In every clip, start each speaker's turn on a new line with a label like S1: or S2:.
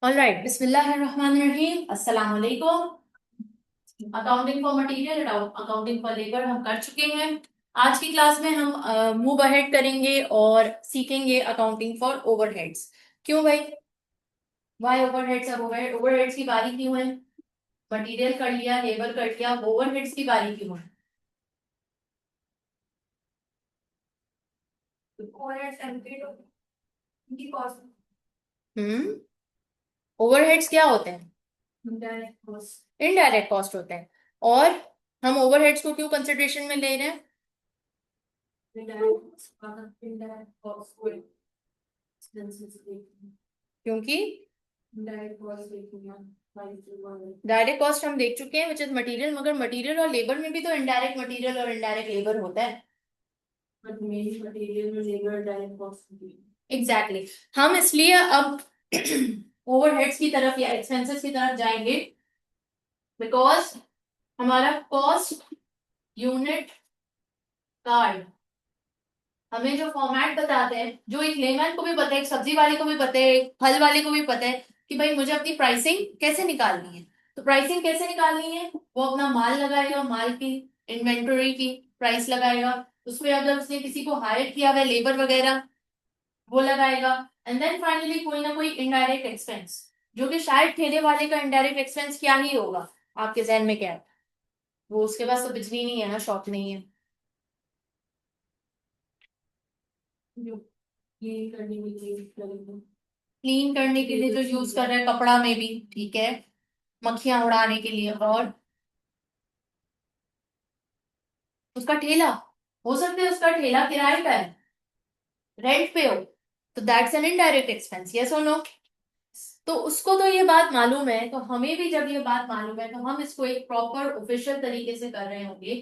S1: Alright, बिस्मिल्लाहिर्रहमानिर्रहीम, अस्सलाम वालेकुम। Accounting for material, accounting for labour हम कर चुके हैं। आज की क्लास में हम मूव अहेड करेंगे और सीखेंगे अकाउंटिंग फॉर ओवरहेड्स। क्यों भाई? Y overheads? अब ओवरहेड्स की बारी क्यों है? मटेरियल कर लिया, लेबर कर लिया, ओवरहेड्स की बारी क्यों है? हम्म ओवरहेड्स क्या होते हैं? इनडायरेक्ट कॉस्ट होते हैं। और हम ओवरहेड्स को क्यों कंसिडरेशन में ले रहे हैं? क्योंकि डायरेक्ट कॉस्ट हम देख चुके हैं विच इज मटेरियल, मगर मटेरियल और लेबर में भी तो इनडायरेक्ट मटेरियल और इनडायरेक्ट लेबर होता है। Exactly exactly. हम इसलिए अब ओवरहेड्स की तरफ या एक्सपेंसेस की तरफ जाएंगे बिकॉज हमारा कॉस्ट यूनिट कार्ड हमें जो फॉर्मेट बताते हैं, जो एक लेमैन को भी पता है, एक सब्जी वाले को भी पता है, एक फल वाले को भी पता है कि भाई मुझे अपनी प्राइसिंग कैसे निकालनी है। तो प्राइसिंग कैसे निकालनी है? वो अपना माल लगाएगा, माल की इन्वेंटरी की प्राइस लगाएगा, उसमें अगर उसने किसी को हायर किया हुआ लेबर वगैरह वो लगाएगा। एंड देन फाइनली कोई ना कोई इनडायरेक्ट एक्सपेंस, जो कि शायद ठेले वाले का इनडायरेक्ट एक्सपेंस क्या ही होगा। आपके जहन में क्या है? वो उसके पास तो बिजली नहीं है ना, शॉप नहीं है। क्लीन करने के लिए जो यूज कर रहे हैं कपड़ा में भी, ठीक है, मक्खियां उड़ाने के लिए। और उसका ठेला, हो सकता है उसका ठेला किराए का है, रेंट पे हो, तो that's an indirect expense, yes और नो? तो उसको तो ये बात मालूम है, तो हमें भी जब ये बात मालूम है तो हम इसको एक प्रॉपर ऑफिशियल तरीके से कर रहे होंगे,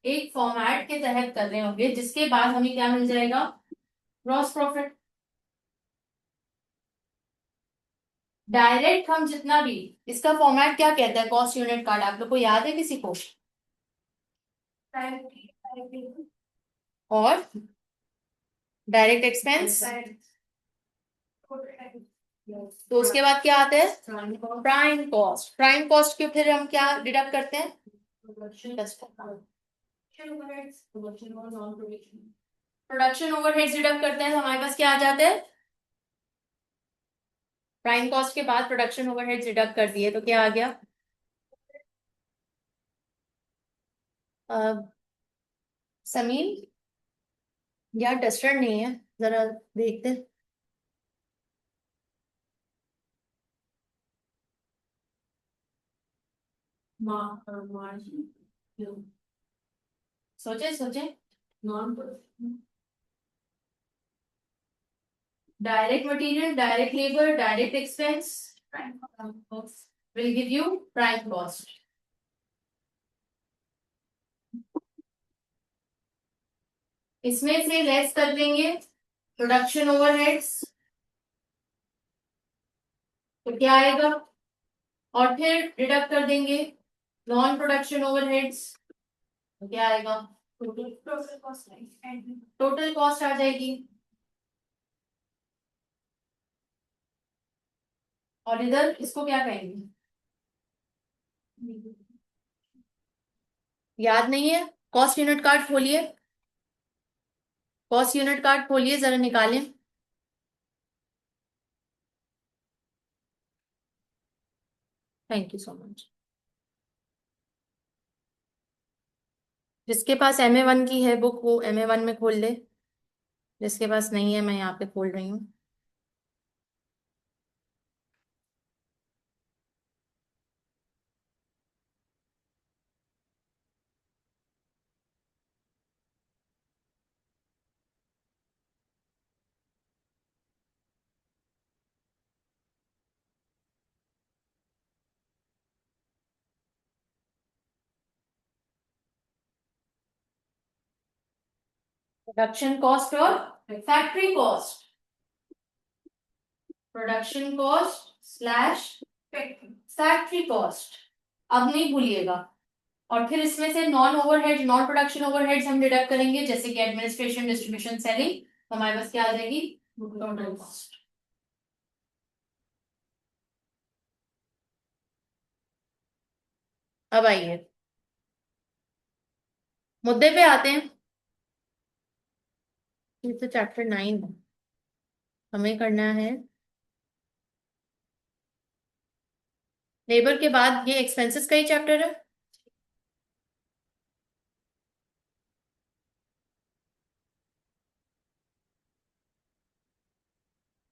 S1: एक फॉर्मेट के तहत कर रहे होंगे, जिसके बाद हमें क्या मिल जाएगा? Gross profit. डायरेक्ट हम जितना भी, इसका फॉर्मेट क्या कहता है कॉस्ट यूनिट कार्ड, आप लोग को याद है किसी को? और डायरेक्ट एक्सपेंस, तो उसके बाद क्या आता है? Prime cost. प्राइम कॉस्ट के फिर हम क्या डिडक्ट करते हैं? प्रोडक्शन ओवरहेड्स डिडक्ट करते हैं, तो हमारे पास क्या आ जाते हैं? प्राइम कॉस्ट के बाद प्रोडक्शन ओवरहेड्स डिडक्ट कर दिए तो क्या आ गया? समीन, यार डस्टर नहीं है, जरा देखते हैं। सोचे सोचे। Direct material, direct labour, direct expense will give you prime cost. इसमें से लेस कर देंगे प्रोडक्शन ओवरहेड्स, तो क्या आएगा? और फिर डिडक्ट कर देंगे नॉन प्रोडक्शन ओवरहेड्स, तो क्या आएगा? टोटल कॉस्ट आ जाएगी। और इधर इसको क्या कहेंगे? याद नहीं है? कॉस्ट यूनिट कार्ड खोलिए, कॉस्ट यूनिट कार्ड खोलिए, जरा निकालें। Thank you so much. जिसके पास MA1 की है बुक, वो MA1 में खोल ले। जिसके पास नहीं है, मैं यहाँ पे खोल रही हूँ। प्रोडक्शन कॉस्ट और factory cost, production cost slash factory cost, अब नहीं भूलिएगा। और फिर इसमें से non overhead, non production overheads हम डिडक्ट करेंगे, जैसे कि एडमिनिस्ट्रेशन, डिस्ट्रीब्यूशन, सेलिंग, तो हमारे पास क्या आ जाएगी? Total cost. अब आइए मुद्दे पे आते हैं। ये तो चैप्टर 9 है, हमें करना है लेबर के बाद ये एक्सपेंसेस का ही चैप्टर है।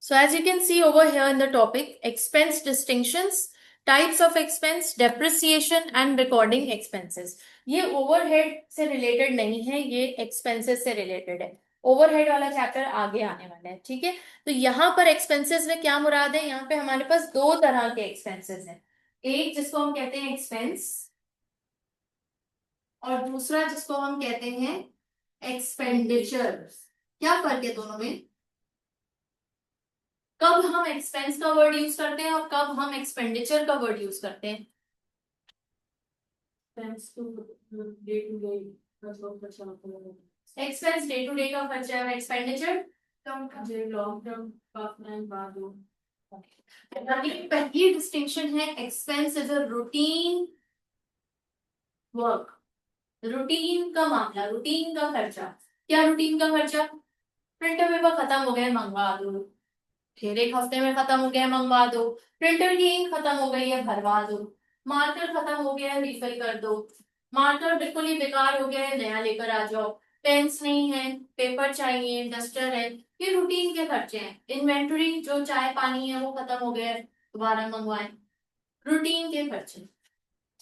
S1: So as you can see over here in the topic, expense distinctions, types of expense, depreciation and recording expenses. ये overhead से related नहीं है, ये expenses से related है। ओवरहेड वाला चैप्टर आगे आने वाला है, ठीक है। तो यहाँ पर एक्सपेंसेस में क्या मुराद है, यहाँ पे हमारे पास दो तरह के एक्सपेंसेस हैं। एक जिसको हम कहते हैं एक्सपेंस और दूसरा जिसको हम कहते हैं एक्सपेंडिचर। क्या फर्क है दोनों में? कब हम एक्सपेंस का वर्ड यूज करते हैं और कब हम एक्सपेंडिचर का वर्ड यूज करते हैं? एक्सपेंस डे टू डे का खर्चा है, एक्सपेंडिचर लॉन्ग टर्म का प्लान बाद हो। पहली डिस्टिंक्शन है expense is a routine work. Routine का मामला, रूटीन का खर्चा। क्या रूटीन का खर्चा? प्रिंटर पेपर खत्म हो गया, मंगवा दो। फिर एक हफ्ते में खत्म हो गया, मंगवा दो। प्रिंटर की इंक खत्म हो गई है, भरवा दो। मार्कर खत्म हो गया है, रिफिल कर दो। मार्कर बिल्कुल ही बेकार हो गया है, नया लेकर आ जाओ। पेन्स नहीं है, पेपर चाहिए, डस्टर है। ये रूटीन के खर्चे हैं। इन्वेंटरी जो चाय पानी है वो खत्म हो गया है, दोबारा मंगवाएं। रूटीन के खर्चे,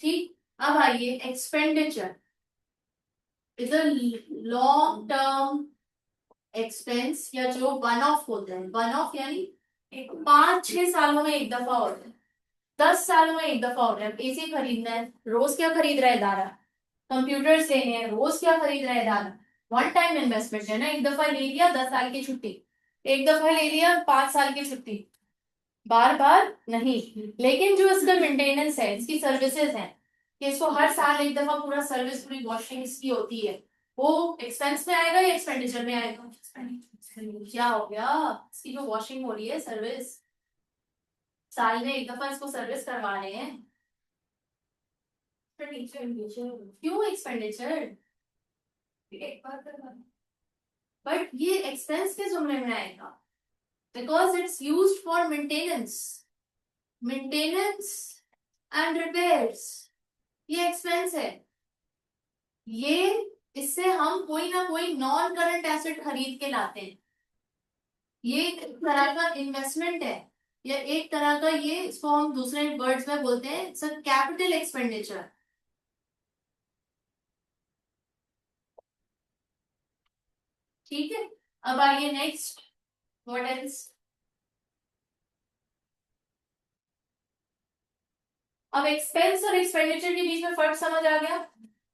S1: ठीक। अब आइए expenditure is a long term expense, या जो वन ऑफ होते हैं। वन ऑफ यानी 5-6 सालों में एक दफा होता है, 10 सालों में एक दफा होता है। एसी खरीदना है, रोज क्या खरीद रहा है इदारा? कंप्यूटर से है, रोज क्या खरीद रहा है इदारा? वन टाइम इन्वेस्टमेंट है ना, एक दफा ले लिया 10 साल की छुट्टी, एक दफा ले लिया 5 साल की छुट्टी, बार बार नहीं। लेकिन जो इसका मेंटेनेंस है, इसकी सर्विसेज है, कि इसको हर साल एक दफा पूरा सर्विस, पूरी वॉशिंग इसकी होती है, वो एक्सपेंस में आएगा या एक्सपेंडिचर में आएगा? क्या हो गया? इसकी जो वॉशिंग हो रही है, सर्विस, साल में एक दफा इसको सर्विस करवा रहे हैं। क्यों एक्सपेंडिचर? बट ये एक्सपेंस के जुमरे में आएगा because it's used for maintenance. Maintenance and repairs, ये एक्सपेंस है। ये इससे हम कोई ना कोई नॉन करंट एसेट खरीद के लाते हैं। ये एक तरह का इन्वेस्टमेंट है, या एक तरह का, ये इसको हम दूसरे वर्ड्स में बोलते हैं सर कैपिटल एक्सपेंडिचर। ठीक है। अब आइए नेक्स्ट, व्हाट एल्स? अब एक्सपेंस और एक्सपेंडिचर के बीच में फर्क समझ आ गया।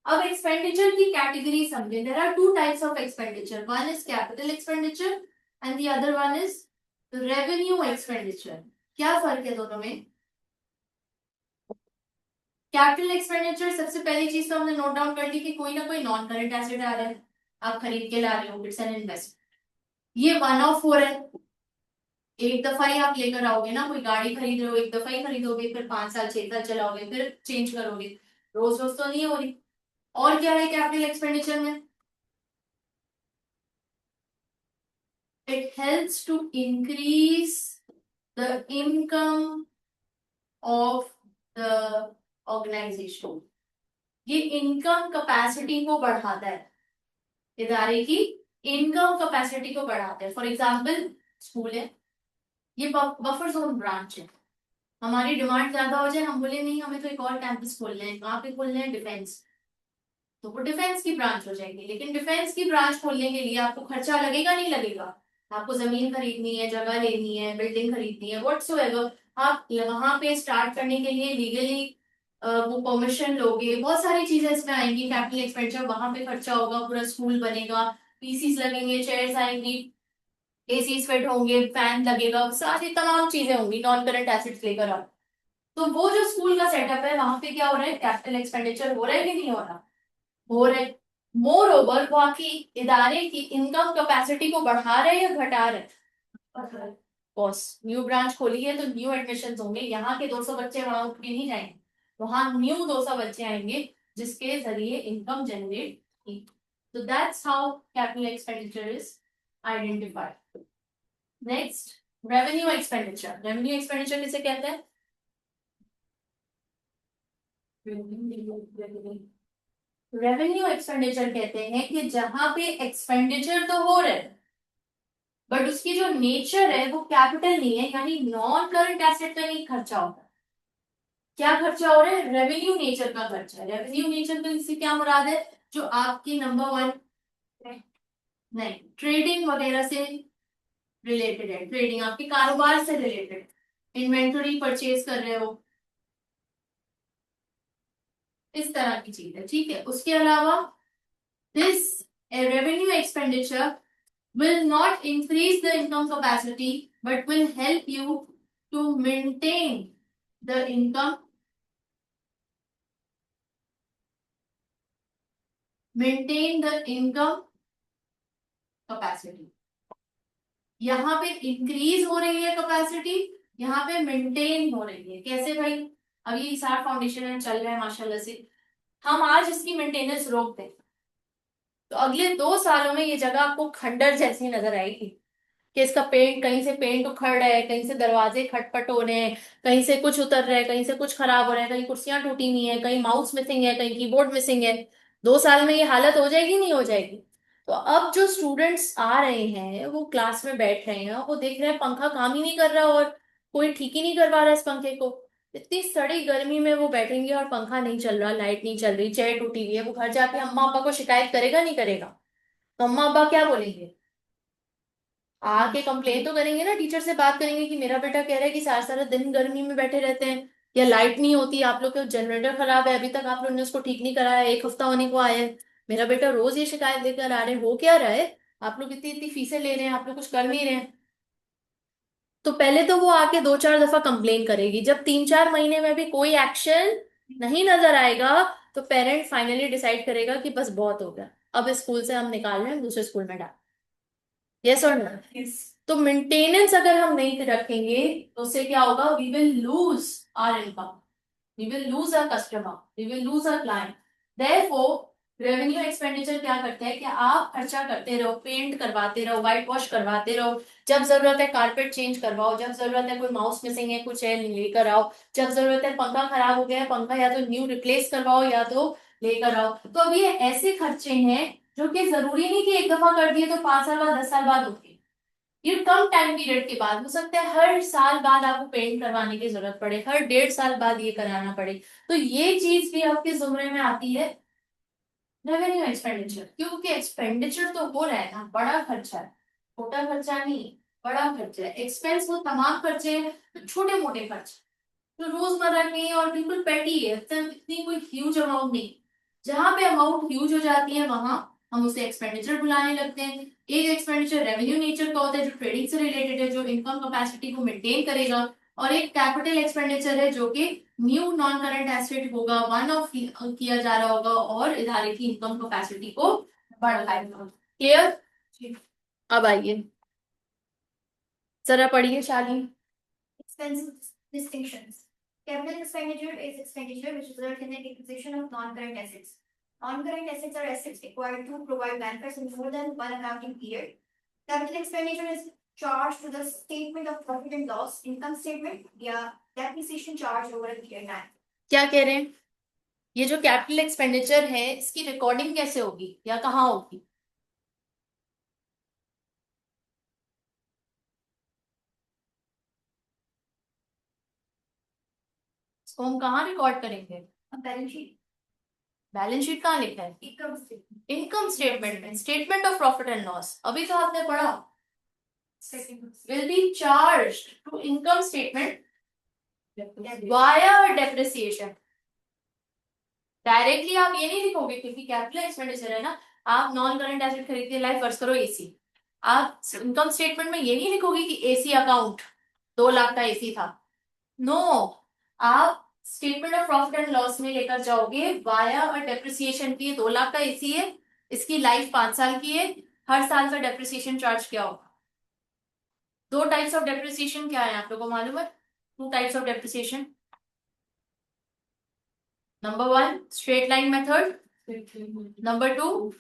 S1: अब एक्सपेंडिचर की कैटेगरी समझे। There are two types of expenditure, one is capital expenditure and the other one is revenue expenditure. क्या फर्क है दोनों में? कैपिटल एक्सपेंडिचर, सबसे पहली चीज तो हमने नोट डाउन कर ली कि कोई ना कोई नॉन करंट एसेट आ रहा है, आप खरीद के ला रहे हो, इट्स एन इन्वेस्टमेंट। ये वन ऑफ हो रहा है, एक दफा ही आप लेकर आओगे ना। कोई गाड़ी खरीद रहे हो, एक दफा ही खरीदोगे, फिर 5 साल 6 साल चलाओगे, फिर चेंज करोगे। रोज रोज तो नहीं हो रही। और क्या है कैपिटल एक्सपेंडिचर में? It helps to increase the income of the organisation. ये इनकम कैपेसिटी को बढ़ाता है, इदारे की इनकम कैपेसिटी को बढ़ाता है। फॉर एग्जाम्पल स्कूल है, ये बफर जोन ब्रांच है। हमारी डिमांड ज्यादा हो जाए, हम बोले नहीं हमें तो एक और कैंपस खोलना है, कहाँ पे खोलना है? डिफेंस। तो वो डिफेंस की ब्रांच हो जाएगी। लेकिन डिफेंस की ब्रांच खोलने के लिए आपको खर्चा लगेगा नहीं लगेगा? आपको जमीन खरीदनी है, जगह लेनी है, बिल्डिंग खरीदनी है, व्हाटसोएवर। आप वहां पे स्टार्ट करने के लिए लीगली वो परमिशन लोगे, बहुत सारी चीजें इसमें आएंगी। कैपिटल एक्सपेंडिचर, वहां पे खर्चा होगा, पूरा स्कूल बनेगा, पीसीस लगेंगे, चेयर्स आएंगी, एसी फिट होंगे, फैन लगेगा, सारी तमाम चीजें होंगी, नॉन करंट एसेट्स लेकर आओ। तो वो जो स्कूल का सेटअप है, वहां पे क्या हो रहा है? कैपिटल एक्सपेंडिचर हो रहा है कि नहीं हो रहा? हो रहा है। मोर ओवर वो आपकी इदारे की इनकम कैपेसिटी को बढ़ा रहे हैं या घटा रहे हैं? बॉस न्यू ब्रांच खोली है तो न्यू एडमिशन होंगे, यहाँ के 200 बच्चे वहां उठ के नहीं जाएंगे, वहां न्यू 200 बच्चे आएंगे जिसके जरिए इनकम जनरेट की। तो that's how capital expenditure is identified. Next, revenue expenditure. Revenue expenditure किसे कहते हैं? रेवेन्यू एक्सपेंडिचर कहते हैं कि जहां पे एक्सपेंडिचर तो हो रहा है बट उसकी जो नेचर है वो कैपिटल नहीं है, यानी नॉन करंट एसेट पे नहीं खर्चा होता। क्या खर्चा हो रहा है? रेवेन्यू नेचर का खर्चा है। रेवेन्यू नेचर का इससे क्या मुराद है? जो आपकी नंबर वन, नहीं, ट्रेडिंग वगैरह से रिलेटेड है। ट्रेडिंग आपके कारोबार से रिलेटेड, इन्वेंटरी परचेज कर रहे हो, इस तरह की चीज है, ठीक है। उसके अलावा this revenue expenditure will not increase the income capacity but will help you to maintain the income capacity। यहाँ पे इंक्रीज हो रही है कैपेसिटी, यहाँ पे मेंटेन हो रही है। कैसे भाई? अब ये इसार फाउंडेशन चल रहा है माशाल्लाह से, हम आज इसकी मेंटेनेंस रोक दें तो अगले 2 सालों में ये जगह आपको खंडर जैसी नजर आएगी कि इसका पेंट, कहीं से पेंट उखड़ रहा है, कहीं से दरवाजे खटपट हो रहे हैं, कहीं से कुछ उतर रहा है, कहीं से कुछ खराब हो रहा है, कहीं कुर्सियां टूटी हुई है, कहीं माउस मिसिंग है, कहीं कीबोर्ड मिसिंग है। 2 साल में ये हालत हो जाएगी नहीं हो जाएगी? तो अब जो स्टूडेंट्स आ रहे हैं वो क्लास में बैठ रहे हैं, वो देख रहे हैं पंखा काम ही नहीं कर रहा और कोई ठीक ही नहीं करवा रहा इस पंखे को। इतनी सड़ी गर्मी में वो बैठेंगे और पंखा नहीं चल रहा, लाइट नहीं चल रही, चेयर टूटी हुई है, वो घर जाके अम्मा पापा को शिकायत करेगा नहीं करेगा? तो अम्मा पापा क्या बोलेंगे? आके कंप्लेन तो करेंगे ना, टीचर से बात करेंगे कि मेरा बेटा कह रहा है कि सारा सारा दिन गर्मी में बैठे रहते हैं, या लाइट नहीं होती, आप लोग का जनरेटर खराब है, अभी तक आप लोगों ने उसको ठीक नहीं कराया, 1 हफ्ता होने को आया है, मेरा बेटा रोज ये शिकायत लेकर आ रहे हैं, हो क्या रहा है? आप लोग इतनी इतनी फीसें ले रहे हैं, आप लोग कुछ कर नहीं रहे हैं। तो पहले तो वो आके 2-4 दफा कंप्लेन करेगी, जब 3-4 महीने में भी कोई एक्शन नहीं नजर आएगा तो पेरेंट फाइनली डिसाइड करेगा कि बस बहुत हो गया, अब इस स्कूल से हम निकाल रहे हैं, दूसरे स्कूल में डाल। यस और नो? तो मेंटेनेंस अगर हम नहीं रखेंगे तो उससे क्या होगा? We will lose our income, we will lose our customer, we will lose our client. Therefore revenue expenditure क्या करते हैं कि आप खर्चा करते रहो, पेंट करवाते रहो, व्हाइट वॉश करवाते रहो, जब जरूरत है कारपेट चेंज करवाओ, जब जरूरत है कोई माउस मिसिंग है कुछ है लेकर आओ, जब जरूरत है पंखा खराब हो गया है पंखा या तो न्यू रिप्लेस करवाओ या तो लेकर आओ। तो अब ये ऐसे खर्चे हैं जो कि जरूरी नहीं कि एक दफा कर दिए तो 5 साल बाद 10 साल बाद होते, ये कम टाइम पीरियड के बाद हो सकता है, हर साल बाद आपको पेंट करवाने की जरूरत पड़े, हर 1.5 साल बाद ये कराना पड़े। तो ये चीज भी आपके जुमरे में आती है रेवेन्यू एक्सपेंडिचर, क्योंकि एक्सपेंडिचर तो हो रहा है ना, बड़ा खर्चा है, छोटा खर्चा नहीं, बड़ा खर्चा है। एक्सपेंस वो तमाम खर्चे हैं तो छोटे मोटे खर्चे तो रोजमर्रा के और बिल्कुल पेटी है, इतनी कोई ह्यूज अमाउंट नहीं। जहां पे अमाउंट ह्यूज हो जाती है वहां हम उसे एक्सपेंडिचर बुलाने लगते हैं। एक एक्सपेंडिचर रेवेन्यू नेचर का होता है जो ट्रेडिंग से रिलेटेड है, जो इनकम कैपेसिटी को मेंटेन करेगा, और एक कैपिटल एक्सपेंडिचर है जो कि न्यू नॉन करंट एसेट होगा, वन ऑफ किया जा रहा होगा और इदारे की इनकम कैपेसिटी को बढ़ाएगा। क्लियर? अब आइए जरा पढ़िए शालीन।
S2: Expenses distinctions. Capital expenditure is expenditure which results in the acquisition of non-current assets. Non-current assets are assets acquired to provide benefits in more than one accounting period. Capital expenditure is charged to the statement of profit and loss, income statement, via depreciation charge over a period of time.
S1: क्या कह रहे हैं? ये जो capital expenditure है इसकी recording कैसे होगी या कहाँ होगी? इसको हम कहाँ रिकॉर्ड करेंगे?
S2: Balance sheet.
S1: बैलेंस शीट कहाँ लिखा है?
S2: Income statement.
S1: इनकम स्टेटमेंट में, statement of profit and loss. अभी तो आपने पढ़ा will be charged to income statement via depreciation। Directly आप ये नहीं लिखोगे क्योंकि कैपिटल एक्सपेंडिचर है ना, आप नॉन करंट एसेट खरीदते लाइक फर्ज करो एसी, आप इनकम स्टेटमेंट में ये नहीं लिखोगे कि एसी अकाउंट 2 लाख का एसी था। नो, आप statement of profit and loss में लेकर जाओगे वाया और डेप्रिसिएशन की। 2 लाख का एसी है, इसकी लाइफ 5 साल की है, हर साल का डेप्रिसिएशन चार्ज क्या होगा? 2 टाइप्स ऑफ डेप्रिसिएशन क्या है आप लोगों को मालूम है? 2 types of depreciation. Number 1 straight line method, number 2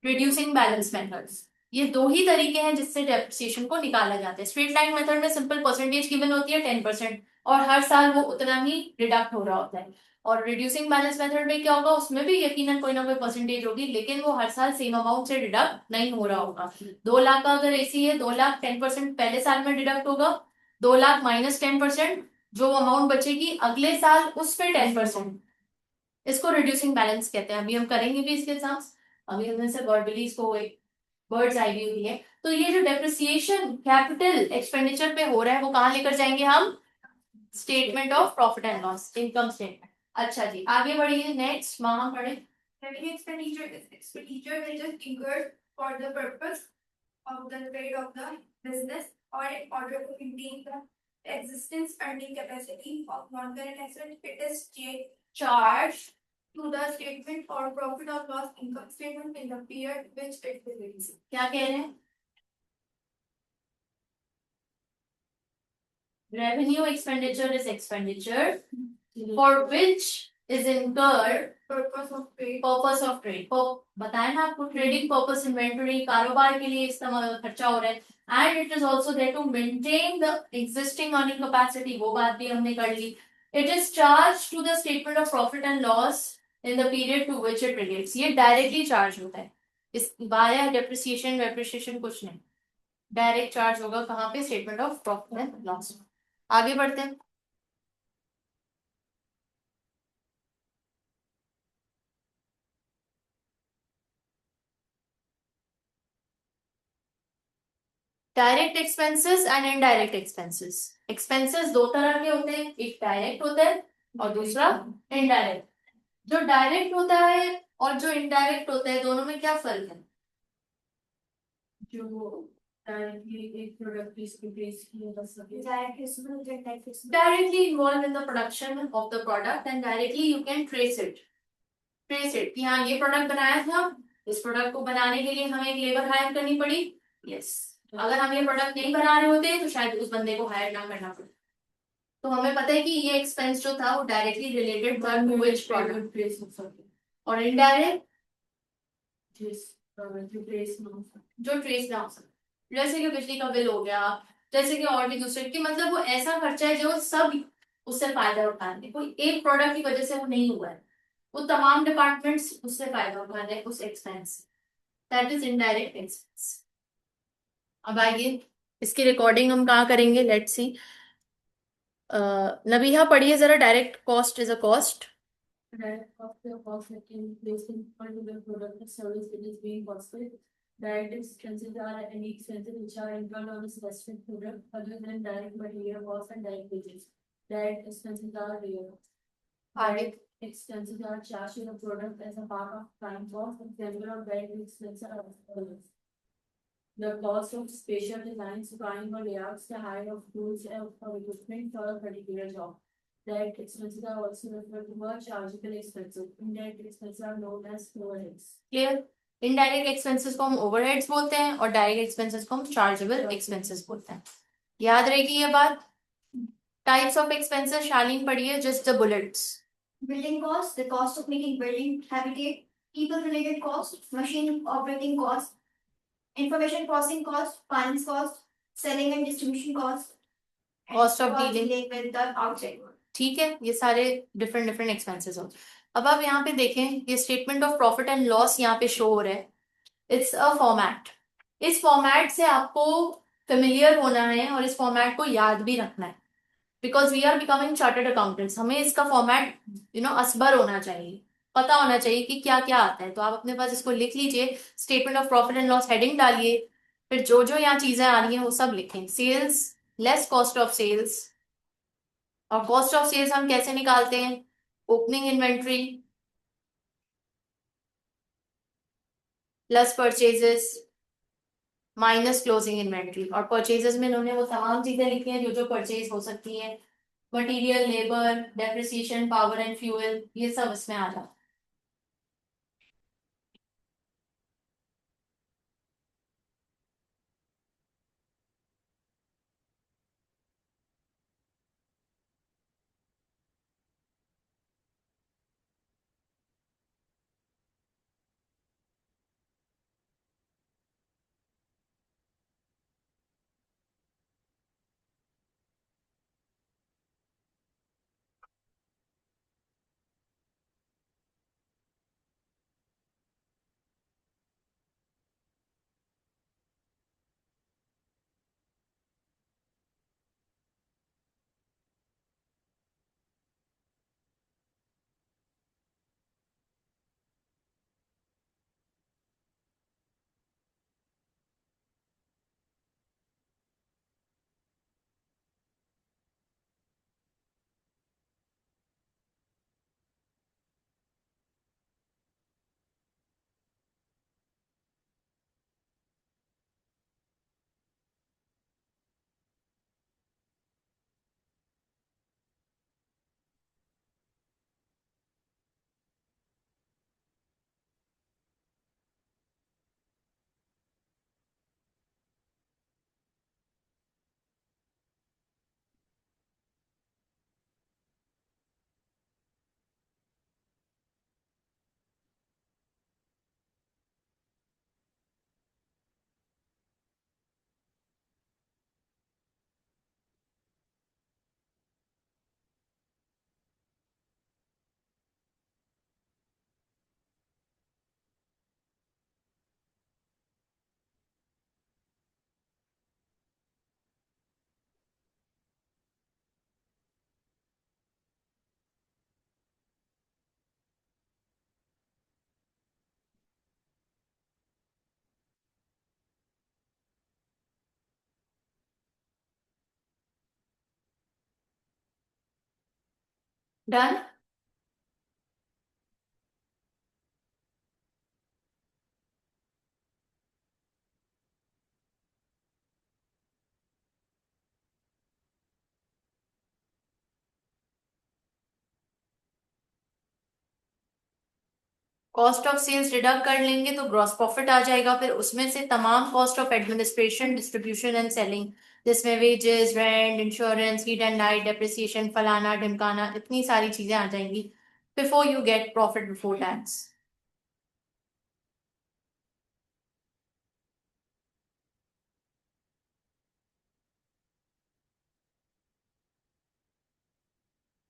S1: reducing balance methods. ये दो ही तरीके हैं जिससे डेप्रिसिएशन को निकाला जाता है। स्ट्रेट लाइन मेथड में सिंपल परसेंटेज गिवन होती है 10% और हर साल वो उतना ही डिडक्ट हो रहा होता है। और रिड्यूसिंग बैलेंस मेथड में क्या होगा, उसमें भी यकीनन कोई ना कोई परसेंटेज होगी, लेकिन वो हर साल सेम अमाउंट से डिडक्ट नहीं हो रहा होगा। 2 लाख का अगर एसी है, 2 लाख 10% पहले साल में डिडक्ट होगा, 2 लाख माइनस 10%, जो अमाउंट बचेगी अगले साल उस पे 10%। इसको रिड्यूसिंग बैलेंस कहते हैं। अभी हम करेंगे भी इसके एग्जाम्स। अभी हमने से बर्डलीज को एक बर्ड्स आई व्यू दी है। तो ये जो डेप्रिसिएशन कैपिटल एक्सपेंडिचर पे हो रहा है वो कहाँ लेकर जाएंगे हम, statement of profit and loss, income statement. अच्छा जी, आगे बढ़िए, नेक्स्ट वहां पढ़े।
S2: Revenue expenditure is expenditure which is incurred for the purpose of the trade of the business or in order to maintain the existence earning capacity of non-current assets. It is charged to the statement or profit or loss income statement in the period which it relates.
S1: क्या कह रहे हैं, revenue expenditure is expenditure for which is incurred
S2: Purpose of trade.
S1: Purpose of trade. बताया ना आपको, trading purpose, inventory, कारोबार के लिए इस्तेमाल खर्चा हो रहा है। And it is also there to maintain the existing earning capacity, वो बात भी हमने कर ली। It is charge to the statement of profit and loss in the period to which it relates. ये डायरेक्टली चार्ज होता है, इस बाया डेप्रिसिएशन वेप्रिसिएशन कुछ नहीं, डायरेक्ट चार्ज होगा कहाँ पे, statement of profit and loss. आगे बढ़ते हैं। Direct expenses and indirect expenses. Expenses दो तरह के होते हैं, एक डायरेक्ट होता है और दूसरा इनडायरेक्ट। जो डायरेक्ट होता है और जो इनडायरेक्ट होता है, दोनों में क्या फर्क है। जो डायरेक्टली एक product directly involve in the production of the product and directly you can trace it कि हाँ ये प्रोडक्ट बनाया था, इस प्रोडक्ट को बनाने के लिए हमें एक लेबर हायर करनी पड़ी। यस, अगर हम ये प्रोडक्ट नहीं बना रहे होते तो शायद उस बंदे को हायर ना करना पड़े। तो हमें पता है कि ये एक्सपेंस जो था वो डायरेक्टली रिलेटेड था टू व्हिच प्रोडक्ट, और इनडायरेक्ट जो ट्रेस ना हो सकता, जैसे कि बिजली का बिल हो गया, जैसे कि और भी दूसरे कि मतलब वो ऐसा खर्चा है जो सब उससे फायदा उठाते हैं, कोई एक प्रोडक्ट की वजह से वो नहीं हुआ है, वो तमाम डिपार्टमेंट्स उससे फायदा उठा रहे हैं उस expense, that is indirect expense. अब आइए इसकी रिकॉर्डिंग हम कहाँ करेंगे, लेट्स सी। नबीहा पढ़िए जरा, direct cost is a cost. Direct cost of cost that can be placed in particular product or service that is being costed. Direct expenses are any expenses which are incurred on a specific product other than direct material cost and direct wages. Direct expenses are real. Direct expenses are charged to the product as a part of prime cost. Example of direct expenses are as follows. The cost of spatial design, supplying or layouts, the hire of tools or equipment for a particular job. Direct expenses are also referred to as chargeable expenses. Indirect expenses are known as overheads. Clear? Indirect expenses को हम overheads बोलते हैं और direct expenses को हम chargeable expenses बोलते हैं। याद रहेगी ये बात। टाइप्स ऑफ एक्सपेंसेस शालीन पढ़िए, just the bullets.
S2: Building cost, the cost of making building, habitat, people related cost, machine operating cost, information processing cost, finance cost, selling and distribution cost, and
S1: Cost of
S2: cost
S1: dealing.
S2: dealing with the outside world.
S1: ठीक है, ये सारे different different expenses हो। अब आप यहाँ पे देखें, ये statement of profit and loss यहाँ पे शो हो रहा है। इट्स अ फॉर्मेट, इस फॉर्मेट से आपको फेमिलियर होना है और इस फॉर्मेट को याद भी रखना है, because we are becoming chartered accountants. हमें इसका फॉर्मेट असबर होना चाहिए, पता होना चाहिए कि क्या क्या आता है। तो आप अपने पास इसको लिख लीजिए, statement of profit and loss heading डालिए, फिर जो जो यहाँ चीजें आ रही हैं वो सब लिखें। Sales less cost of sales, और कॉस्ट ऑफ सेल्स हम कैसे निकालते हैं, opening inventory plus purchases minus closing inventory. और परचेजेस में इन्होंने वो तमाम चीजें लिखी हैं जो जो परचेज हो सकती हैं, material, labour, depreciation, power and fuel, ये सब इसमें आ जाता है। Done. Cost of sales deduct कर लेंगे तो ग्रॉस प्रॉफिट आ जाएगा, फिर उसमें से तमाम cost of administration, distribution and selling, जिसमें wages, rent, insurance, heat and light, depreciation, फलाना ढिमकाना, इतनी सारी चीजें आ जाएंगी before you get profit before tax.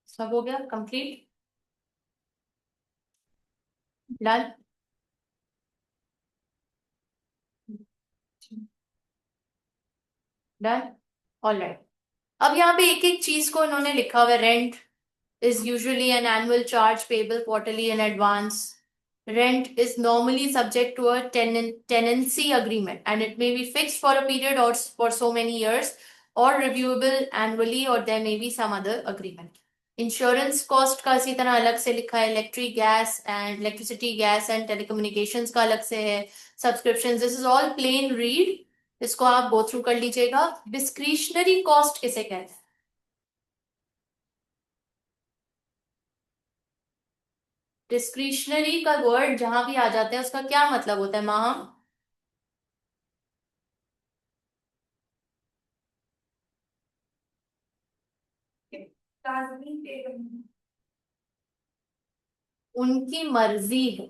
S1: सब हो गया कंप्लीट। डन। डन। ऑलराइट। अब यहाँ पे एक एक चीज को इन्होंने लिखा हुआ है। Rent is usually an annual charge payable quarterly in advance. Rent is normally subject to a tenancy agreement and it may be fixed for a period or for so many years or reviewable annually or there may be some other agreement. Insurance cost का इसी तरह अलग से लिखा है। Electricity, gas and telecommunications का अलग से है। Subscriptions, this is all plain read. इसको आप go through कर लीजिएगा। Discretionary cost किसे कहते हैं? डिस्क्रिशनरी का वर्ड जहां भी आ जाता है उसका क्या मतलब होता है माहा? उनकी मर्जी है।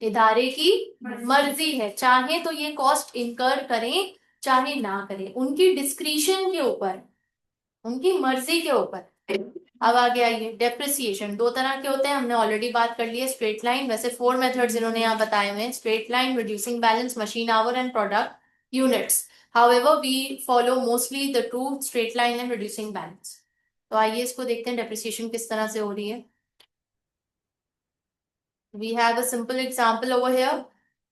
S1: इदारे की मर्जी है, चाहे तो ये कॉस्ट इनकर करें चाहे ना करें, उनकी डिस्क्रिशन के ऊपर, उनकी मर्जी के ऊपर। अब आगे आइए। डेप्रिसिएशन दो तरह के होते हैं, हमने ऑलरेडी बात कर ली है। स्ट्रेट लाइन, वैसे 4 मेथड्स इन्होंने यहाँ बताए हुए हैं: straight line, reducing balance, machine hour and product units. However we follow mostly the two, straight line and reducing balance. तो आइए इसको देखते हैं डेप्रिसिएशन किस तरह से हो रही है। We have a simple example over here.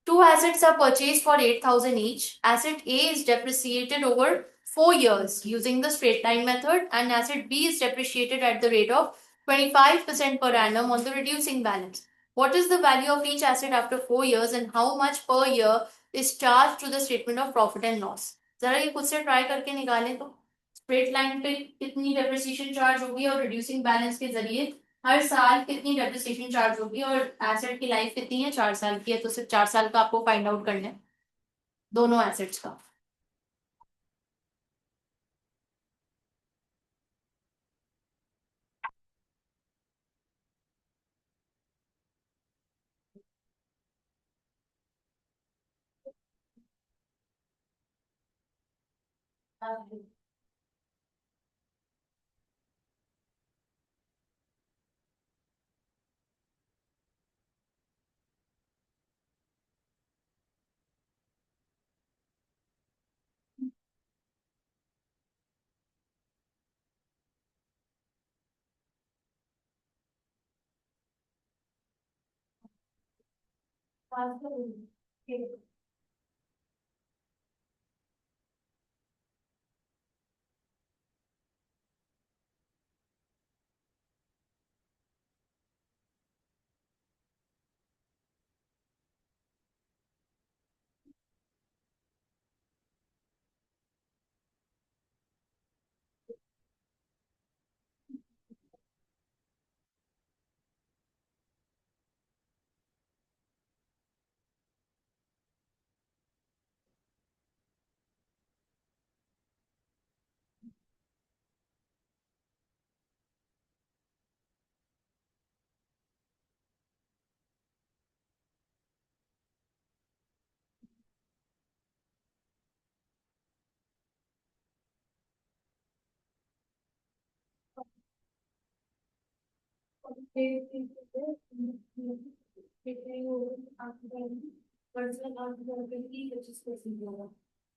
S1: Two assets are purchased for 8,000 each. Asset A is depreciated over 4 years using the straight line method, and asset B is depreciated at the rate of 25% per annum on the reducing balance. What is the value of each asset after 4 years and how much per year is charged to the statement of profit and loss? जरा ये खुद से try करके निकालें तो straight line पे कितनी depreciation charge होगी और रिड्यूसिंग बैलेंस के जरिए हर साल कितनी डेप्रिसिएशन चार्ज होगी, और एसेट की लाइफ कितनी है, 4 साल की है, तो सिर्फ 4 साल का आपको फाइंड आउट करना है दोनों एसेट्स का।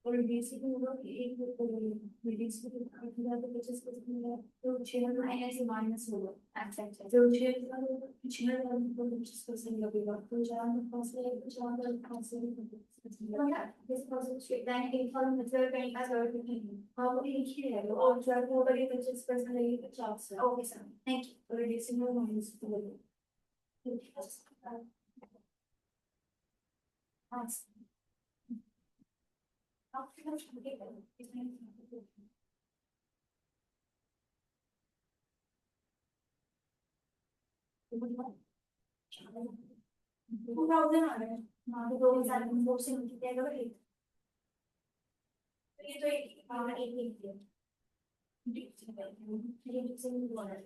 S2: और बेसिक होगा कि एक रीडिंग्स को तो 25% तो 6 से माइनस होगा। अच्छा अच्छा, जो 6,000 होगा 6,000 को 25% लगेगा, तो 4,000 से 4,000 से this process straight line inform method का इनका सॉल्व नहीं है। हाँ वो एक ही है और 12 को अगर ये 25% लगेगा 50। Okay sir, thank you. और रीडिंग में माइनस होगा। हाँ पूरा उधर आ रहा है। हाँ तो 2,000 से मल्टीप्लाई करो एक, तो ये तो एक हाँ एक एक है। ये से नहीं बोला है।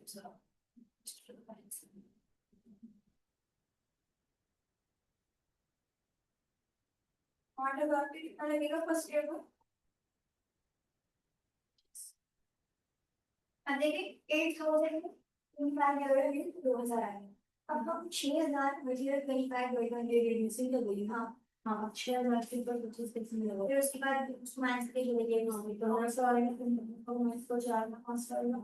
S2: 8,000 पे कितना लगेगा फर्स्ट ईयर को? अब देखिए 8,000 25 2,000 आए। अब हम 6,000 मटेरियल 25 रिड्यूसिंग कर देंगे। हाँ हाँ 6,000 के ऊपर 25% लगा, फिर उसके बाद उसको माइनस करके ले लेंगे। हाँ तो हमारा सवाल है तो माइनस को 4 में 5 करेगा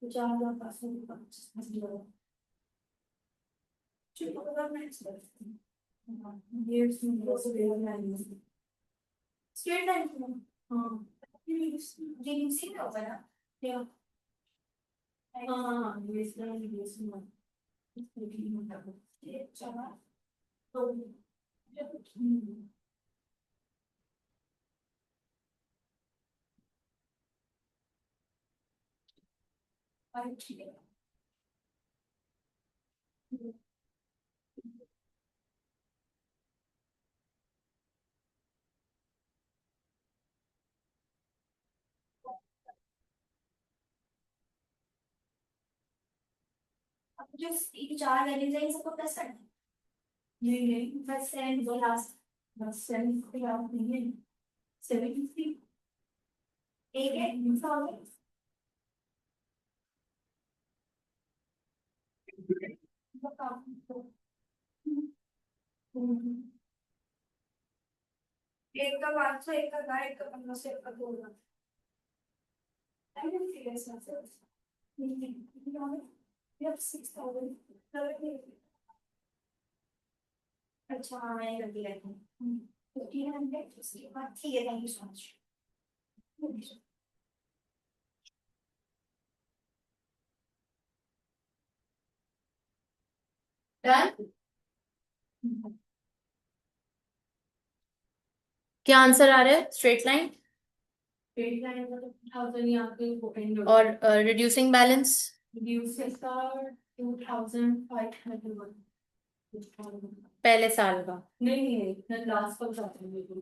S2: तो 4,000 500 के ऊपर 25% लगा। चलो अगर माइनस करते हैं हाँ ये उसमें बहुत से वेरिएबल आएंगे स्ट्रेट लाइन में। हाँ रिड्यूसिंग होगा ना क्या? हाँ हाँ हाँ ये इस तरह रिड्यूसिंग होगा। चला तो ठीक है। अब जो ये 4 वैल्यूज है इन सबको प्लस करना है। नहीं नहीं बस 7 दो लास्ट, बस 7 को याद नहीं है। 73 एक है दूसरा हो गया। बताओ। एक का 500 एक का 1,000 एक का 1,500 एक का 2,000। I didn't figure this out. We have 6,000. अच्छा हाँ मैंने कर दिया है। 1,500 उसके बाद ठीक है, thank you so much.
S1: Done. क्या आंसर आ रहा है? स्ट्रेट लाइन
S2: स्ट्रेट लाइन मतलब 2,000 यहाँ पे वो एंड हो
S1: और रिड्यूसिंग बैलेंस
S2: रिड्यूसेस का 2,501।
S1: पहले साल का।
S2: नहीं नहीं मैं लास्ट का बताती हूँ बिल्कुल।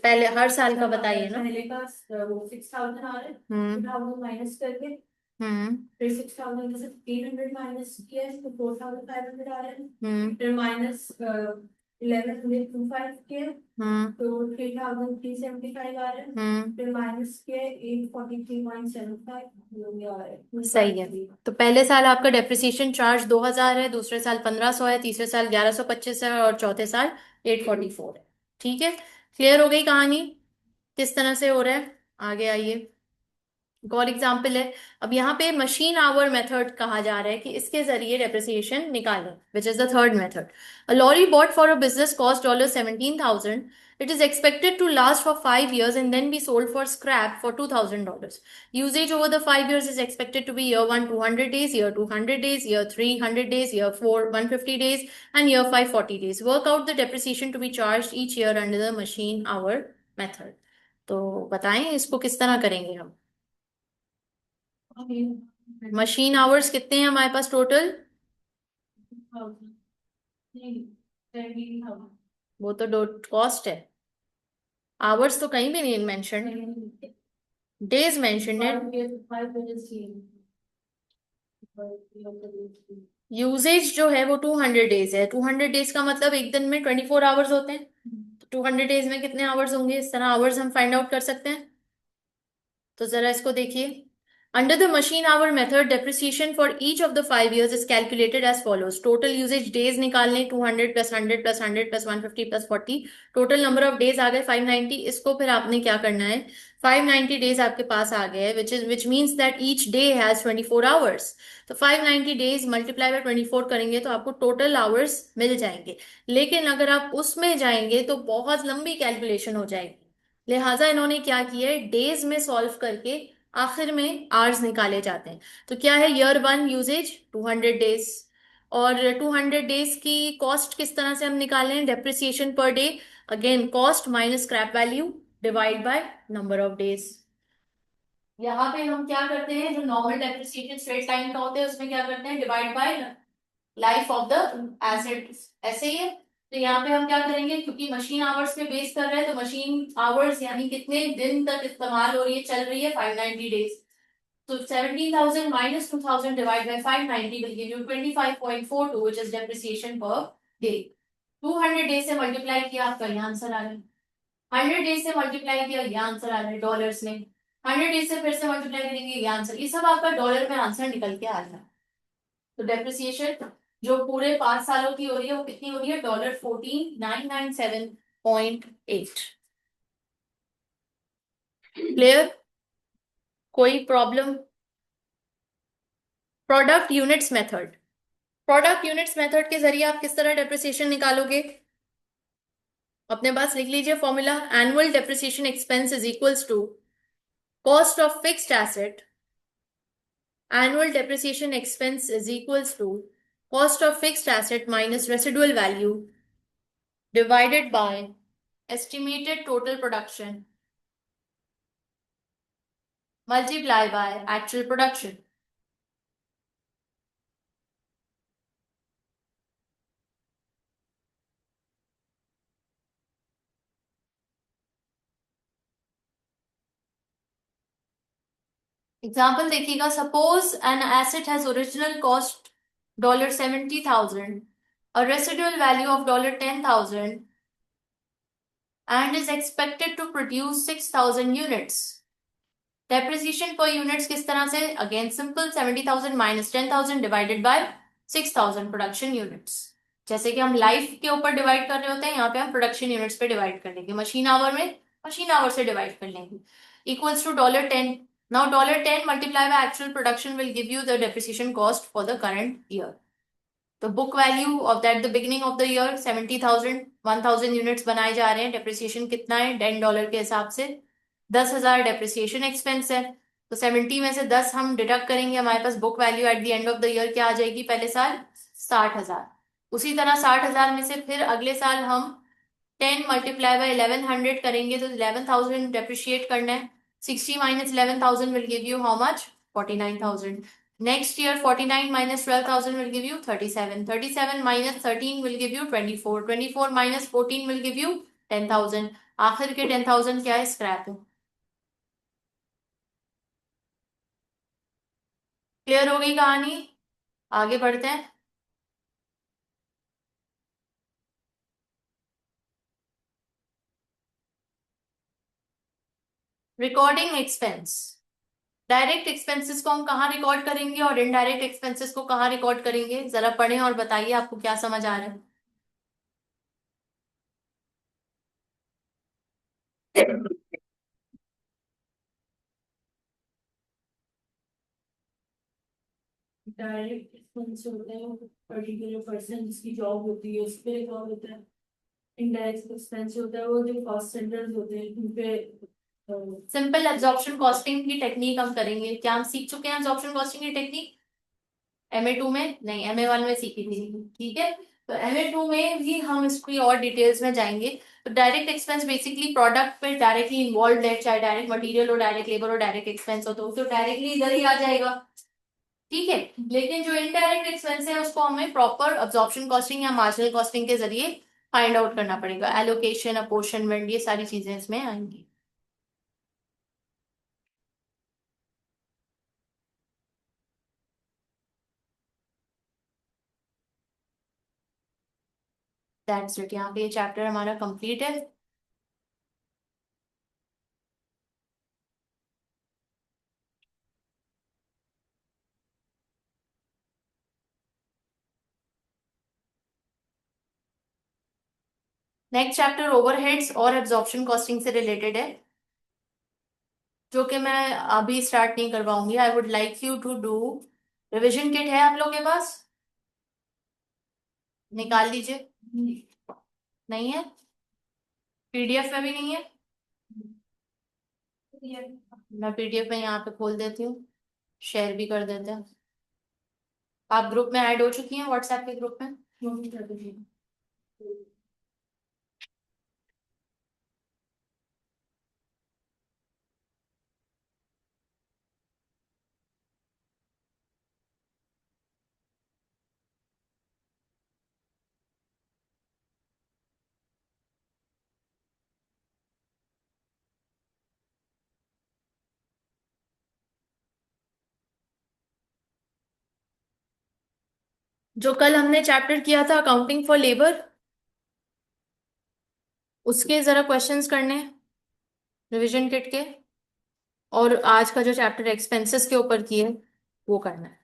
S1: पहले हर साल का बताइए ना।
S2: पहले का वो 6,000 आ रहा है,
S1: हम्म
S2: 2,000 माइनस करके
S1: हम्म
S2: फिर 6,000 में से 800 माइनस किया है तो 4,500 आ रहा है।
S1: हम्म
S2: फिर माइनस 11,025 किया
S1: हम्म
S2: तो 3,375 आ रहा है। फिर माइनस के 843.75 हो गया है।
S1: सही है। तो पहले साल आपका डेप्रिसिएशन चार्ज 2,000 है, दूसरे साल 1,500 है, तीसरे साल 1,125 है और चौथे साल 844 है। ठीक है, क्लियर हो गई कहानी किस तरह से हो रहा है? आगे आइए, एक और एग्जाम्पल है। अब यहाँ पे मशीन आवर मेथड कहा जा रहा है कि इसके जरिए डेप्रिसिएशन निकालें, which is the third method. A lorry bought for a business cost $17,000. It is expected to last for 5 years and then be sold for scrap for $2,000. Usage over the 5 years is expected to be year 1 200 days, year 2 100 days, year 3 100 days, year 4 150 days, and year 5 40 days. Work out the depreciation to be charged each year under the machine hour method. तो बताएं इसको किस तरह करेंगे हम? Machine hours कितने हैं हमारे पास टोटल? वो तो डॉट कॉस्ट है, आवर्स तो कहीं भी नहीं मेंशन, डेज मेंशन है। यूजेज जो है वो 200 डेज है, 200 डेज का मतलब एक दिन में 24 आवर्स होते हैं, तो 200 डेज में कितने आवर्स होंगे? इस तरह आवर्स हम फाइंड आउट कर सकते हैं। तो जरा इसको देखिए, Under the machine hour method, depreciation for each of the 5 years is calculated as follows. Total usage days निकालने 200 plus 100 plus 100 plus 150 plus 40. Total number of days आ गए 590. इसको फिर आपने क्या करना है, 590 days आपके पास आ गए, which means that each day has 24 hours. तो 590 days मल्टीप्लाई बाय 24 करेंगे तो आपको टोटल आवर्स मिल जाएंगे. लेकिन अगर आप उसमें जाएंगे तो बहुत लंबी कैलकुलेशन हो जाएगी. लिहाजा इन्होंने क्या किया है, डेज में सॉल्व करके आखिर में आवर्स निकाले जाते हैं. तो क्या है, ईयर 1 यूजेज 200 डेज, और 200 डेज की कॉस्ट किस तरह से हम निकालें, depreciation per day, again cost minus scrap value divide by number of days. यहाँ पे हम क्या करते हैं, जो नॉर्मल डेप्रिसिएशन स्ट्रेट टाइम का होता है उसमें क्या करते हैं, divide by life of the asset, ऐसे ही है. तो यहाँ पे हम क्या करेंगे, क्योंकि मशीन आवर्स पे बेस कर रहे हैं, तो मशीन आवर्स यानी कितने दिन तक इस्तेमाल हो रही है, चल रही है, 590 days. So 17,000 minus 2,000 divided by 590 will give you 25.42, which is depreciation per day. 200 days से multiply किया, आपका ये आंसर आ रहा है. 100 days से multiply किया, ये आंसर आ रहा है डॉलर्स में. 100 days से फिर से multiply करेंगे, ये आंसर, ये सब आपका डॉलर में आंसर निकल के आ रहा है. तो डेप्रिसिएशन जो पूरे 5 सालों की हो रही है वो कितनी हो रही है, $14,997.8. क्लियर, कोई problem? Product units method. Product units method के जरिए आप किस तरह डेप्रिसिएशन निकालोगे, अपने पास लिख लीजिए formula. Annual depreciation expense is equals to cost of fixed asset. Annual depreciation expense is equals to cost of fixed asset minus residual value divided by estimated total production multiply by actual production. Example देखिएगा. Suppose an asset has original cost $70,000, a residual value of $10,000 and is expected to produce 6,000 units. Depreciation per units किस तरह से, again simple, 70,000 minus 10,000 divided by 6,000 production units. जैसे कि हम life के ऊपर divide कर रहे होते हैं, यहाँ पे हम प्रोडक्शन यूनिट्स पे डिवाइड कर लेंगे. मशीन आवर में मशीन आवर से डिवाइड कर लेंगे. Equals to $10. Now $10 multiplied by actual production will give you the depreciation cost for the current year. तो book value of that the beginning of the year 70,000, 1,000 units बनाए जा रहे हैं. Depreciation कितना है, $10 के हिसाब से 10,000 डेप्रिसिएशन एक्सपेंस है. तो 70 में से 10 हम डिडक्ट करेंगे, हमारे पास book value at the end of the year क्या आ जाएगी, पहले साल 60,000. उसी तरह 60,000 में से फिर अगले साल हम 10 मल्टीप्लाई बाय 1100 करेंगे, तो 11,000 डेप्रिशिएट करना है. 60 minus 11,000 will give you how much, 49,000. Next year 49 minus 12,000 will give you 37. 37 minus 13 will give you 24. 24 minus 14 will give you 10,000. आखिर के 10,000 क्या है, स्क्रैप है. क्लियर हो गई कहानी, आगे बढ़ते हैं. Recording expense. डायरेक्ट एक्सपेंसेस को हम कहाँ रिकॉर्ड करेंगे और इनडायरेक्ट एक्सपेंसेस को कहाँ रिकॉर्ड करेंगे, जरा पढ़ें और बताइए आपको क्या समझ आ रहा है. डायरेक्ट एक्सपेंस होते हैं पर्टिकुलर पर्सन जिसकी जॉब होती है उस पे रिकॉर्ड होता है. इनडायरेक्ट एक्सपेंस होता है वो जो कॉस्ट सेंटर्स होते हैं उन पे. सिंपल एब्जॉर्प्शन कॉस्टिंग की टेक्निक हम करेंगे. क्या हम सीख चुके हैं एब्जॉर्प्शन कॉस्टिंग की टेक्निक, MA2 में नहीं, MA1 में सीखी थी, ठीक है. तो MA2 में भी हम इसकी और डिटेल्स में जाएंगे. तो डायरेक्ट एक्सपेंस बेसिकली प्रोडक्ट पे डायरेक्टली इन्वॉल्व है, चाहे डायरेक्ट मटेरियल हो, डायरेक्ट लेबर हो, डायरेक्ट एक्सपेंस हो, तो डायरेक्टली इधर ही आ जाएगा, ठीक है. लेकिन जो इनडायरेक्ट एक्सपेंस है उसको हमें प्रॉपर अब्जॉर्प्शन कॉस्टिंग या मार्जिनल कॉस्टिंग के जरिए फाइंड आउट करना पड़ेगा. एलोकेशन, अपोर्शनमेंट, ये सारी चीजें इसमें आएंगी. दैट्स इट, यहाँ पे ये चैप्टर हमारा कंप्लीट है. नेक्स्ट चैप्टर ओवरहेड्स और एब्जॉर्प्शन कॉस्टिंग से रिलेटेड है, जो कि मैं अभी स्टार्ट नहीं करवाऊंगी। I would like you to do revision kit. है आप लोग के पास? निकाल लीजिए। नहीं है? पीडीएफ में भी नहीं है? मैं पीडीएफ में यहाँ पे खोल देती हूँ, शेयर भी कर देते हैं। आप ग्रुप में ऐड हो चुकी हैं, व्हाट्सएप के ग्रुप में? जो कल हमने चैप्टर किया था अकाउंटिंग फॉर लेबर, उसके जरा क्वेश्चंस करने हैं रिवीजन किट के, और आज का जो चैप्टर एक्सपेंसेस के ऊपर की है वो करना है।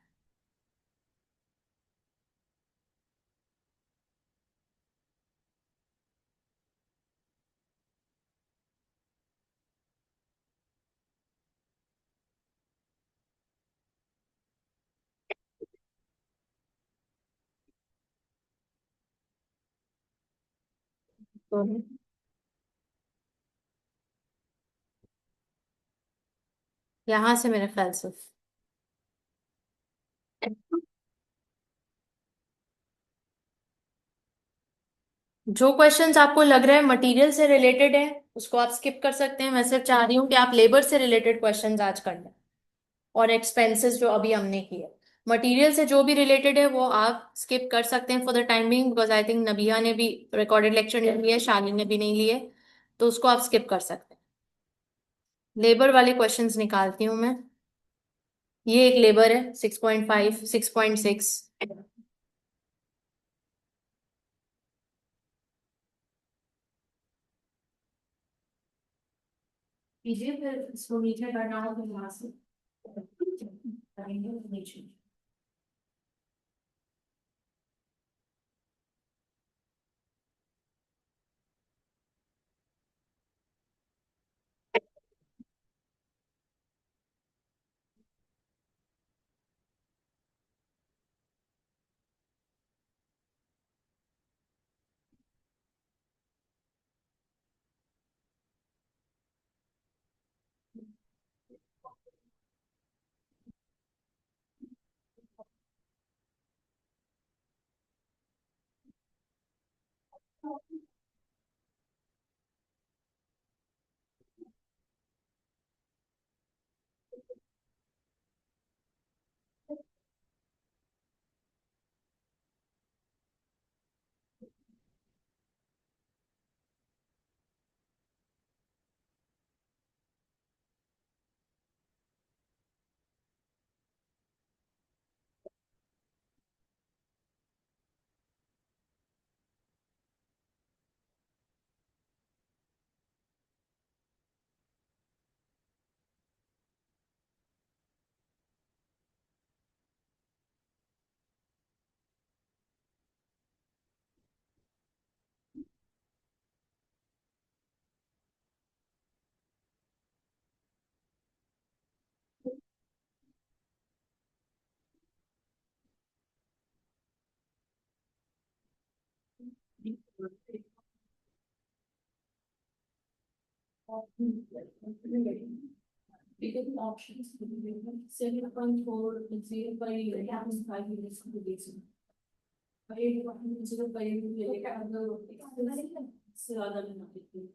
S1: तो यहाँ से मेरे ख्याल से जो क्वेश्चंस आपको लग रहा है मटेरियल से रिलेटेड है उसको आप स्किप कर सकते हैं। मैं सिर्फ चाह रही हूँ कि आप लेबर से रिलेटेड क्वेश्चंस आज कर लें, और एक्सपेंसेस जो अभी हमने किए। मटेरियल से जो भी रिलेटेड है वो आप स्किप कर सकते हैं for the time being, because I think नबिया ने भी रिकॉर्डेड लेक्चर नहीं लिया, शालिनी ने भी नहीं लिए, तो उसको आप स्किप कर सकते हैं। लेबर वाले क्वेश्चंस निकालती हूँ मैं। ये एक लेबर है 6.5 6.6। कीजिए, फिर इसको नीचे करना हो तो यहाँ से करेंगे नीचे। Options 7.4 0 by 5 minutes to be zero by से ज्यादा नहीं होती।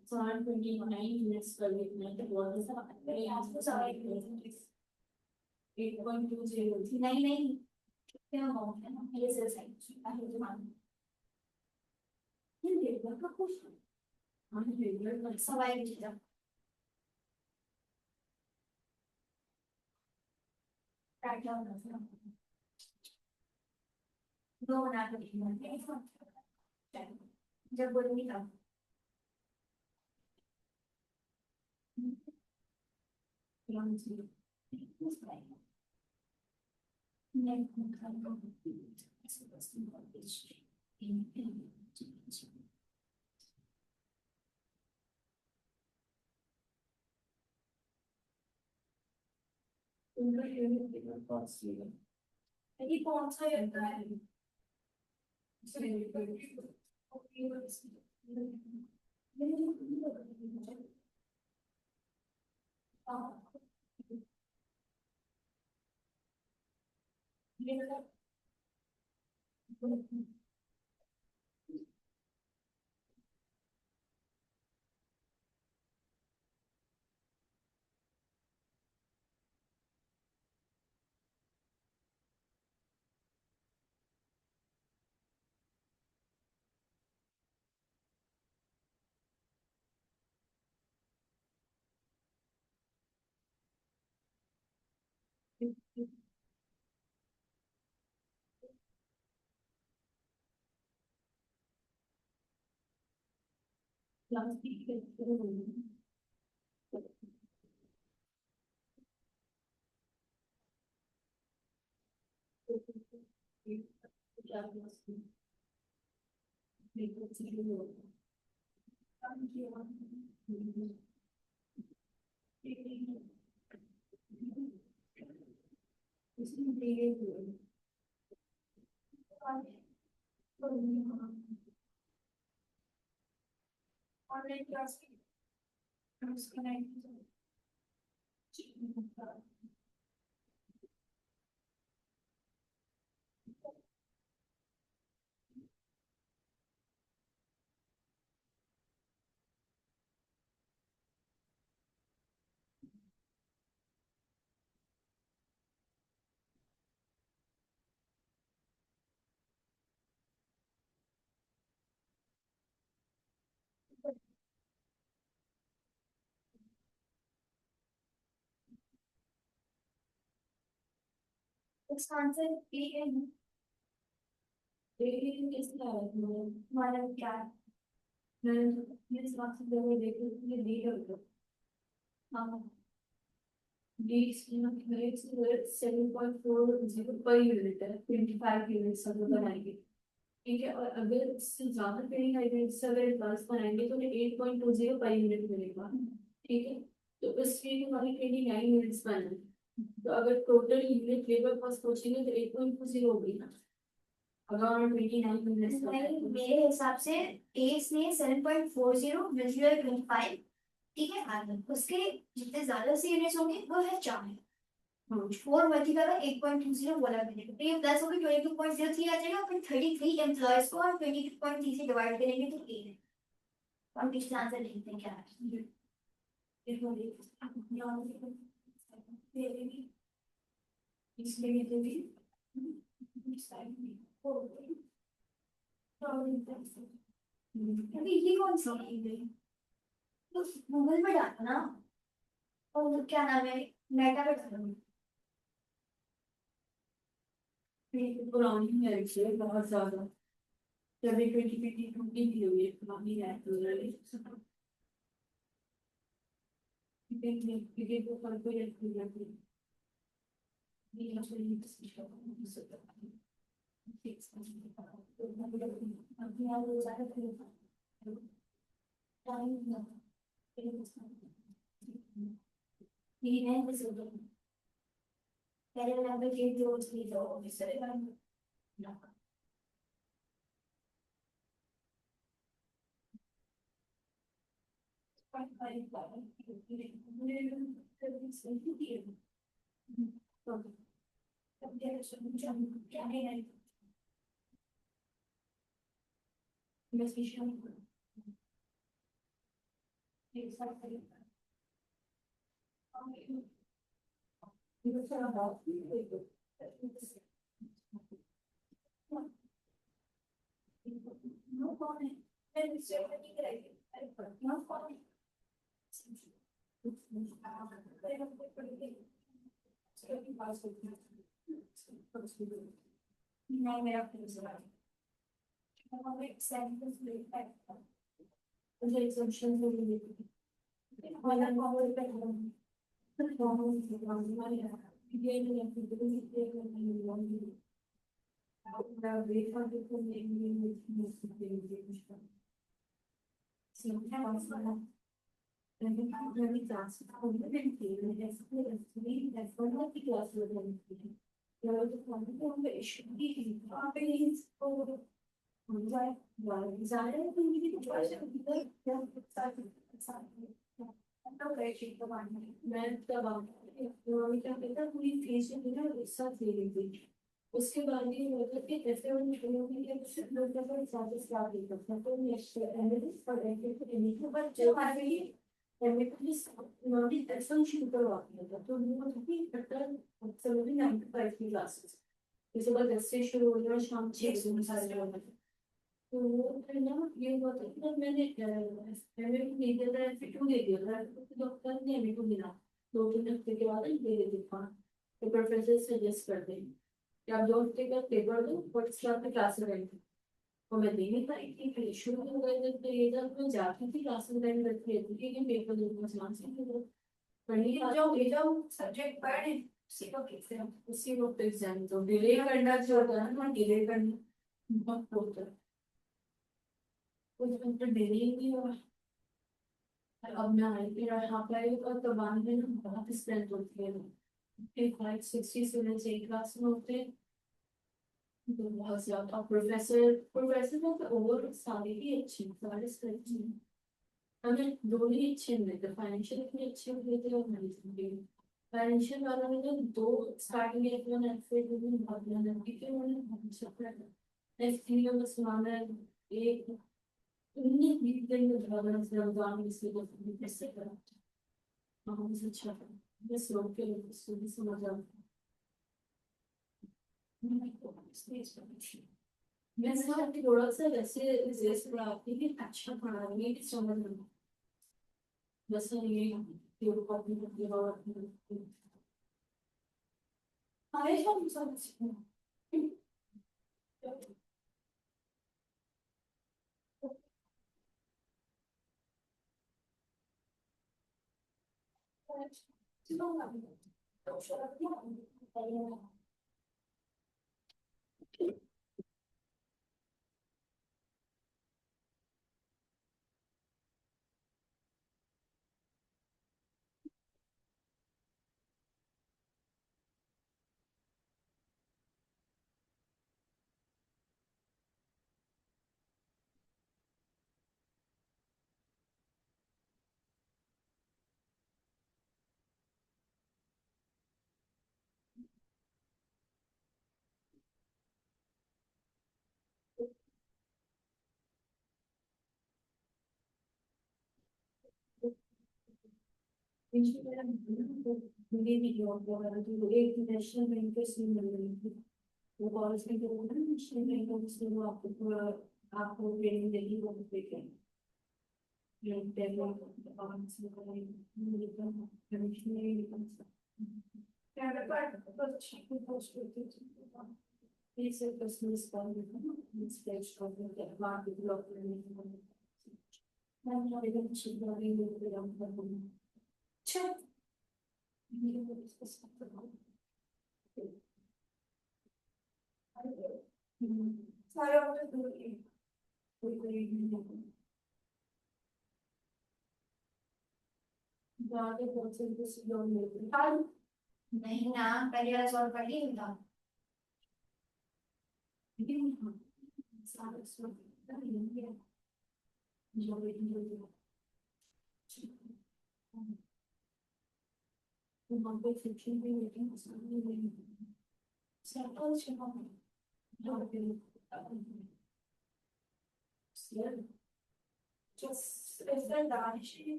S1: 29 minutes कर लेते हैं तो बहुत सा 8.20
S2: नहीं नहीं, क्या हो गया ये से साइड
S1: ये लेबर का क्वेश्चन। हाँ लेबर का
S2: सवाल पूछा काटा होना दो बना के लिखना जब बोलूंगी तब
S1: ये कौन सा है ऑनलाइन क्लास
S2: इसका आंसर ए है। हमारा क्या है? हाँ,
S1: 7.40 पर यूनिट है, 25 यूनिट्स हम लोग बनाएंगे। ठीक है, और अगर इससे ज्यादा ट्रेनिंग आइडेंटिटी अगर एडवांस बनाएंगे तो 8.20 पर यूनिट मिलेगा। ठीक है, तो इसमें हमारी 29 यूनिट्स बने। तो अगर टोटल यूनिट लेबर कॉस्ट पूछेंगे तो 8.20 होगी ना, अगर हम 29 यूनिट्स
S2: नहीं, मेरे हिसाब से एस ने 7.40 विजुअल 25, ठीक है, उसके जितने ज्यादा से यूनिट्स होंगे वो है 4, 4 मल्टीपल बाय 8.20 बोला मैंने, तो ये प्लस होकर 22.03 आ जाएगा, फिर 33 एम्प्लॉयज को और 22.3 से डिवाइड करेंगे तो 8 है। तो हम पिछला आंसर लिखते हैं क्या है। अभी ये कौन सी है? तो गूगल में डालना ना, और वो क्या नाम है, मेटा पे डालना।
S1: पुरानी है इसलिए बहुत ज्यादा, जब 2022 की हुई है पुरानी है तो क्रिकेट को फर्क कोई रखती है। ये actually
S2: अभी यहाँ वो ज्यादा तीन है बस हो गया। पहले नंबर के जो थी तो मिसरे नहीं मेरा
S1: उसके बाद ये मतलब कि जैसे उन लोगों के लिए कुछ लोग का हिसाब से स्टार्ट नहीं करता तो नेक्स्ट एनालिस्ट और एनालिस्ट पर जो हमारे लिए एनालिस्ट नॉलेज ऐसा शुरू करवाती है तो वो मतलब कि बेटर समझी 9 to 5 की क्लासेस जैसे सुबह 10 से शुरू हो गया शाम 6 बजे सारे लोग तो वो फिर ना ये हुआ था कि मैंने एमए को दे दिया था एफए2 दे दिया था तो डॉक्टर ने एमए को दिया 2-3 हफ्ते के बाद दे देते था तो प्रोफेसर सजेस्ट कर देंगे कि आप 2 हफ्ते का पेपर दो और इसके बाद क्लास में बैठो और मैं दे नहीं पाई थी फिर शुरू हो गए थे तो ये जब मैं जाती थी क्लास में बैठ बैठ लेती थी कि पेपर देने में आसान से पढ़ने जो सब्जेक्ट पढ़े उसी वक्त एग्जाम तो डिले करना जो होता है ना डिले करना बहुत होता है कुछ मतलब डिले ही नहीं हुआ अब मैं आई फिर यहाँ पे आई और कबान में ना बहुत स्ट्रेंथ होती है एक 560 स्टूडेंट्स एक क्लास में होते हैं तो बहुत ज्यादा प्रोफेसर प्रोफेसर में तो ओवर सारे ही अच्छे सारे अच्छे हमें दोनों ही अच्छे मिले थे फाइनेंशियल इतने अच्छे हुए थे और मैनेजमेंट भी फाइनेंशियल वाला में तो 2 स्टार्टिंग में मैंने फिर भी बहुत मेहनत की कि उन्होंने बहुत अच्छा पढ़ा एसटीओ में सुनाना है एक उन्हीं दिन में भगवान से रमजान में इसलिए तो कैसे करा हाँ मुझे अच्छा लगा बस लोग के लिए सुबह समझ आता मैं समझ थोड़ा सा वैसे रिजल्ट पढ़ाती थी अच्छा पढ़ा रही है समझ में बस ये यूरोप अपनी अपनी बात आए हम समझ हिंदी भी जॉब वगैरह तो एक नेशनल बैंक के सीम मिल रही थी वो कॉलेज में जो होता है नेशनल बैंक ऑफ इसमें वो आपको ट्रेनिंग देगी वो देखें अच्छा सारे
S2: नहीं ना पहले वाला सॉल्व कर ली था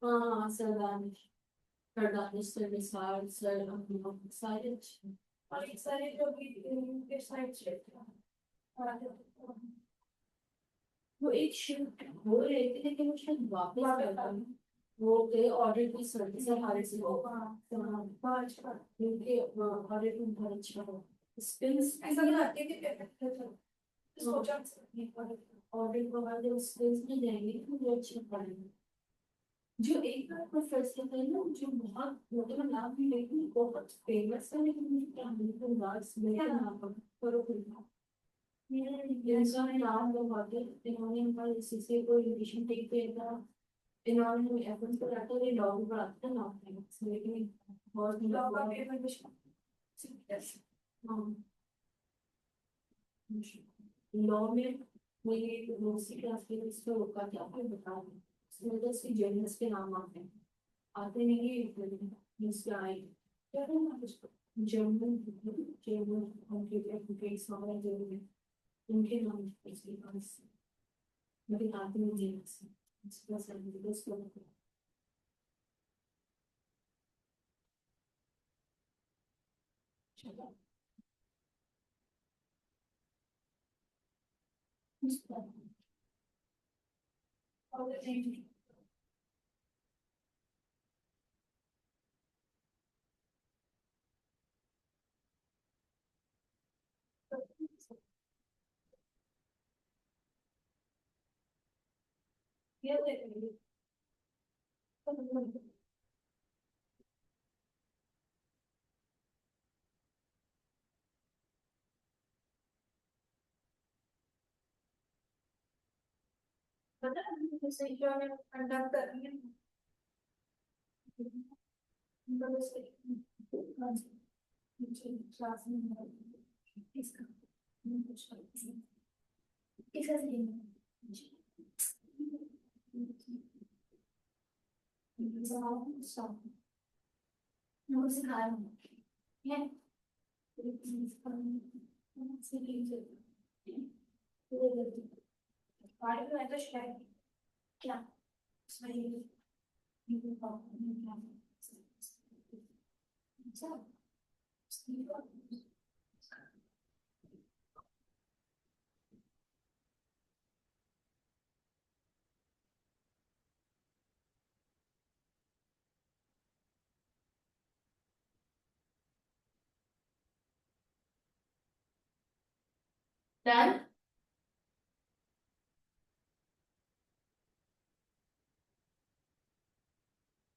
S1: हाँ सरदार दानिश सर निसार सर सारे अच्छे और एक सारे जो भी के साइड से वो एक शिफ्ट हो रहे थे लेकिन वो शायद वापस कर पाए वो के ऑर्डर की सर्विस हमारे से हो पांच क्योंकि ऑर्डर को बहुत अच्छा हो स्किल्स ऐसा बनाते थे सोचा ऑर्डर को हमारे स्किल्स में जाएंगे तो वो अच्छे पढ़ेंगे जो एक बार प्रोफेसर है ना जो बहुत मतलब नाम भी लेकिन बहुत फेमस है लेकिन मुझे क्या बोलूं लास्ट में नाम करो इंसान नाम लोग आते इन्होंने हमारे इसी से कोई रिलेशन टेक किया था। इन्होंने एफएम को रखा ये लॉ भी पढ़ाते हैं नाम है लेकिन बहुत लॉ का पेपर कुछ हाँ लॉ में मेरी दूसरी क्लास के इसका होगा क्या फिर बता दें इसमें तो इसके जर्नल्स के नाम आते नहीं है इसके आए क्या करना उसको जर्नल जर्नल उनके एडवोकेट्स वगैरह जो भी हैं, उनके नाम इसके पास मेरे हाथ में नहीं है इसका सर्टिफिकेट्स को चला उसका और ये देखिए पता है जैसे जो मैं कंडक्ट कर रही हूँ मतलब उसके क्लास में इसका इसका वो सिखा रहा हूँ है पार्टी में तो शायद क्या सही डन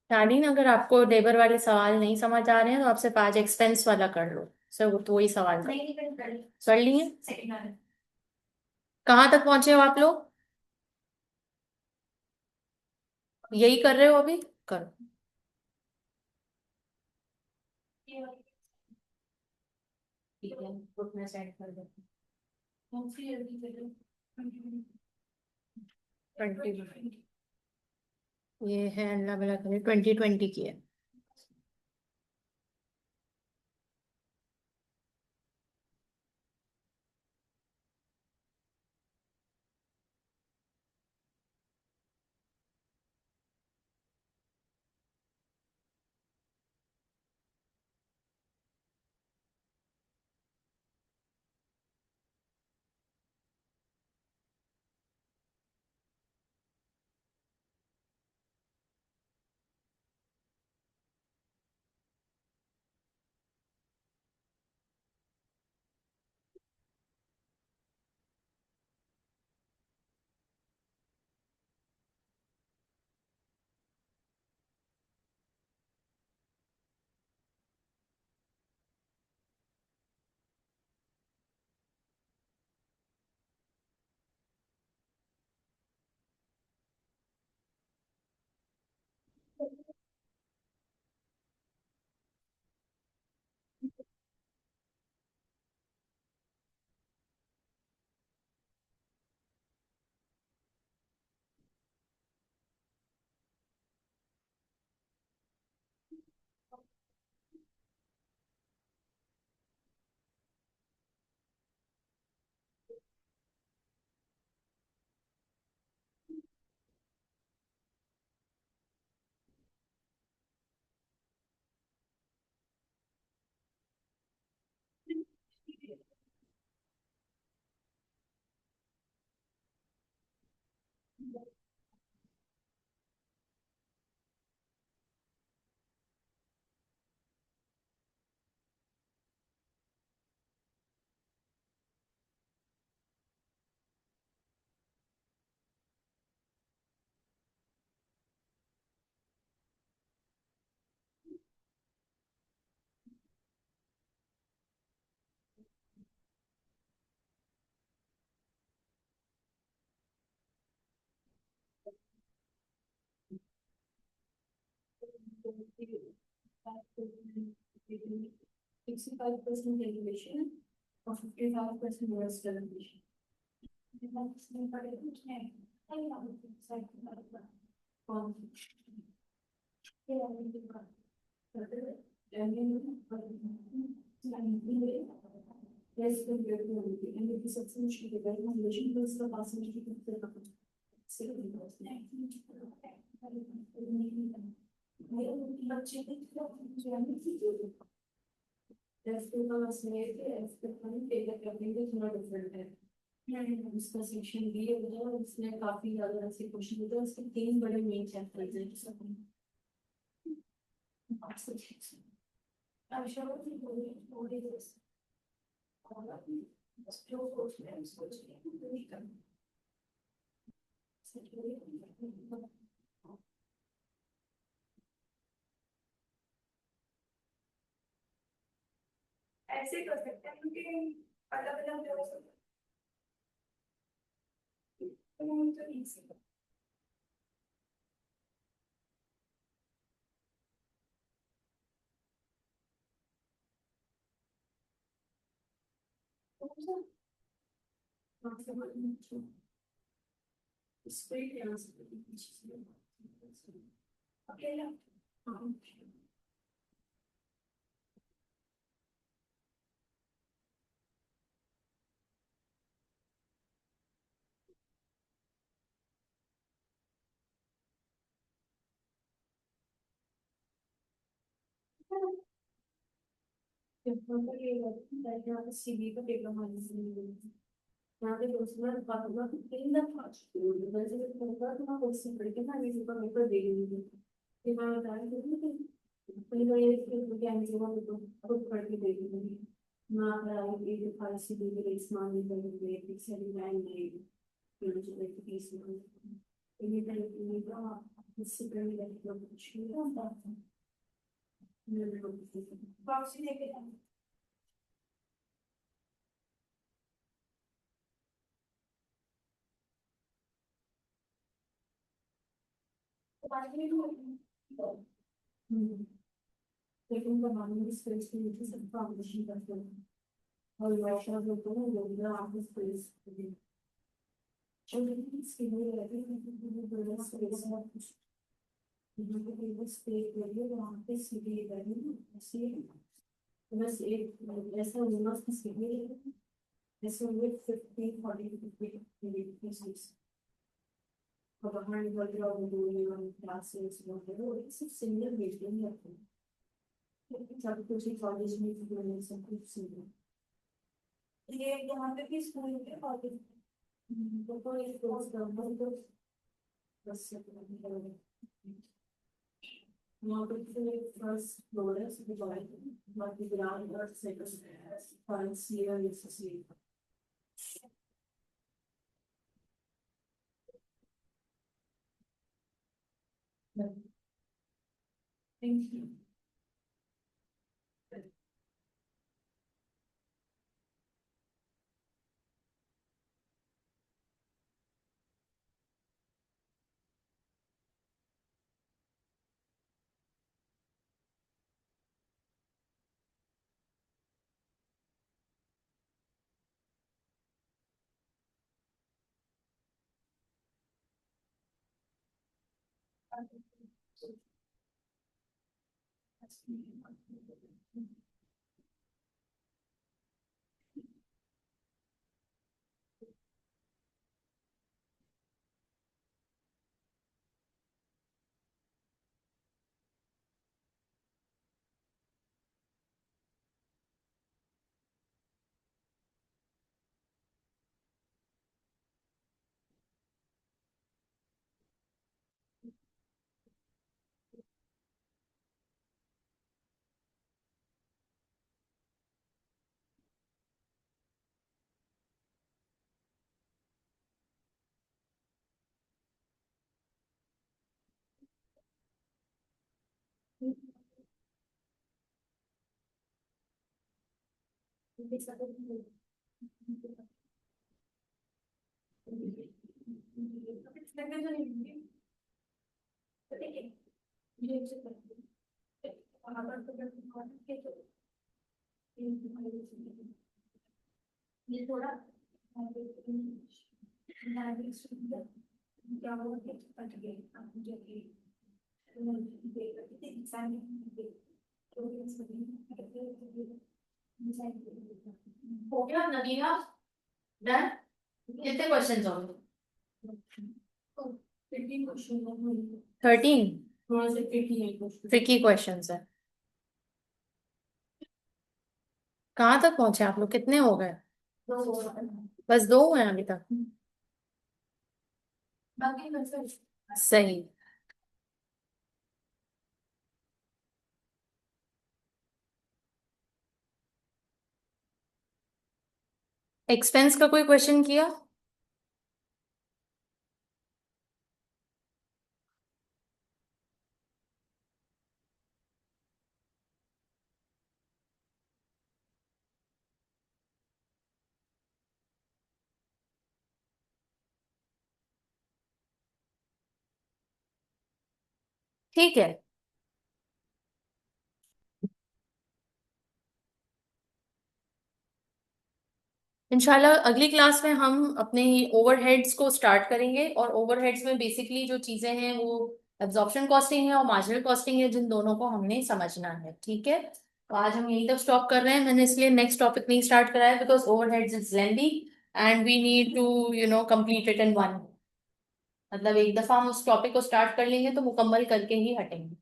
S1: शालीन अगर आपको लेबर वाले सवाल नहीं समझ आ रहे हैं तो आप सिर्फ आज एक्सपेंस वाला कर लो सर वो तो वही सवाल कर लिए कहाँ तक पहुंचे हो आप लोग यही कर रहे हो अभी करो ठीक है ग्रुप में सेंड कर देते ट्वेंटी ये है अल्लाह भला करे 2020 की है 65% elevation or 55% worst elevation. Yes, the variability, and if the substantial development was the possibility of the उसका सेक्शन बी है जो उसमें काफी ज्यादा ऐसे क्वेश्चन होते हैं उसके 3 बड़े मेन चैप्टर्स हैं जो सब I'm sure you will do this. ऐसे कर सकते हैं क्योंकि अलग अलग जो तो इजी अकेला सीवी का पेपर यहाँ पे दूसरा बात इन द फर्स्ट वैसे तो होगा तो मैं उससे पढ़ के ना इसी पर पेपर दे दूँगी फिर मैं बता रही थी कि पहले ये फिर क्या नहीं हुआ तो खुद पढ़ के दे दूँगी ना पढ़ाई ये फारसी दी गई इस्तेमाल नहीं करेंगे फिर से डिजाइन नहीं फिर मुझे एक पीस में ये टाइप का इससे पहले लगे लोग कुछ नहीं होता मैं बॉक्स लेके लेकिन बनाने की स्पेस के लिए सब फाउंडेशन करते हैं और वर्कशॉप होते हैं लोग आपको स्पेस छोटी स्किल रहती है बड़ा स्पेस है कुछ यहाँ पे टेबल स्पेस लगी वहाँ पे सीढ़ी लगी ऐसे बस एक ऐसा होगा कि सीढ़ी ऐसे हुए 50 40 50 और बाहर निकल के और वो क्लासेस वो सिर्फ सिंगल बेच नहीं रखते सब कुछ ही कॉलेज में सब कुछ सिंगल ये यहाँ पे भी स्कूल के कॉलेज तो एक कोर्स करना तो बस वहाँ पे फिर फर्स्ट फ्लोर है उसके बाद बाकी ग्राउंड और second first year associate thank you
S2: ये थोड़ा
S1: हो गया नदीना? डन? कितने क्वेश्चन हो गए? 13 ट्रिकी क्वेश्चंस है। कहाँ तक पहुंचे आप लोग, कितने हो गए? बस 2 हुए हैं अभी तक। सही। एक्सपेंस का कोई क्वेश्चन किया? ठीक है। इंशाल्लाह अगली क्लास में हम अपने ओवरहेड्स को स्टार्ट करेंगे, और ओवरहेड्स में बेसिकली जो चीजें हैं वो एब्जॉर्प्शन कॉस्टिंग है और मार्जिनल कॉस्टिंग है, जिन दोनों को हमने समझना है। ठीक है, तो आज हम यहीं तक स्टॉप कर रहे हैं। मैंने इसलिए नेक्स्ट टॉपिक नहीं स्टार्ट कराया because overheads is lengthy and we need to complete it in one. मतलब एक दफा हम उस टॉपिक को स्टार्ट कर लेंगे तो मुकम्मल करके ही हटेंगे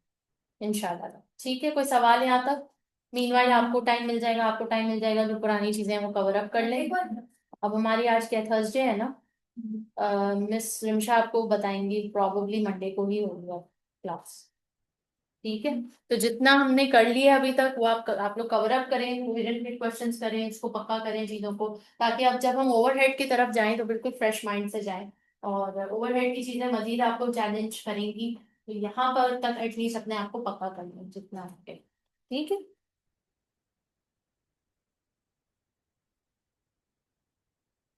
S1: इंशाल्लाह। ठीक है, कोई सवाल है यहाँ तक? मीनवाइल आपको टाइम मिल जाएगा, आपको टाइम मिल जाएगा, जो पुरानी चीजें हैं वो कवर अप कर लें। अब हमारी आज क्या थर्सडे है ना? मिस रिमशा आपको बताएंगी, प्रॉब्ली मंडे को ही होगी अब क्लास। ठीक है, तो जितना हमने कर लिया अभी तक वो आप लोग कवर अप करें, रिलेटेड क्वेश्चंस करें, इसको पक्का करें चीजों को, ताकि अब जब हम ओवरहेड की तरफ जाएं तो बिल्कुल फ्रेश माइंड से जाएं। और ओवरहेड की चीजें मजीद आपको चैलेंज करेंगी, तो यहाँ पर तक एटलीस्ट अपने आप को पक्का कर लें जितना है। ठीक है।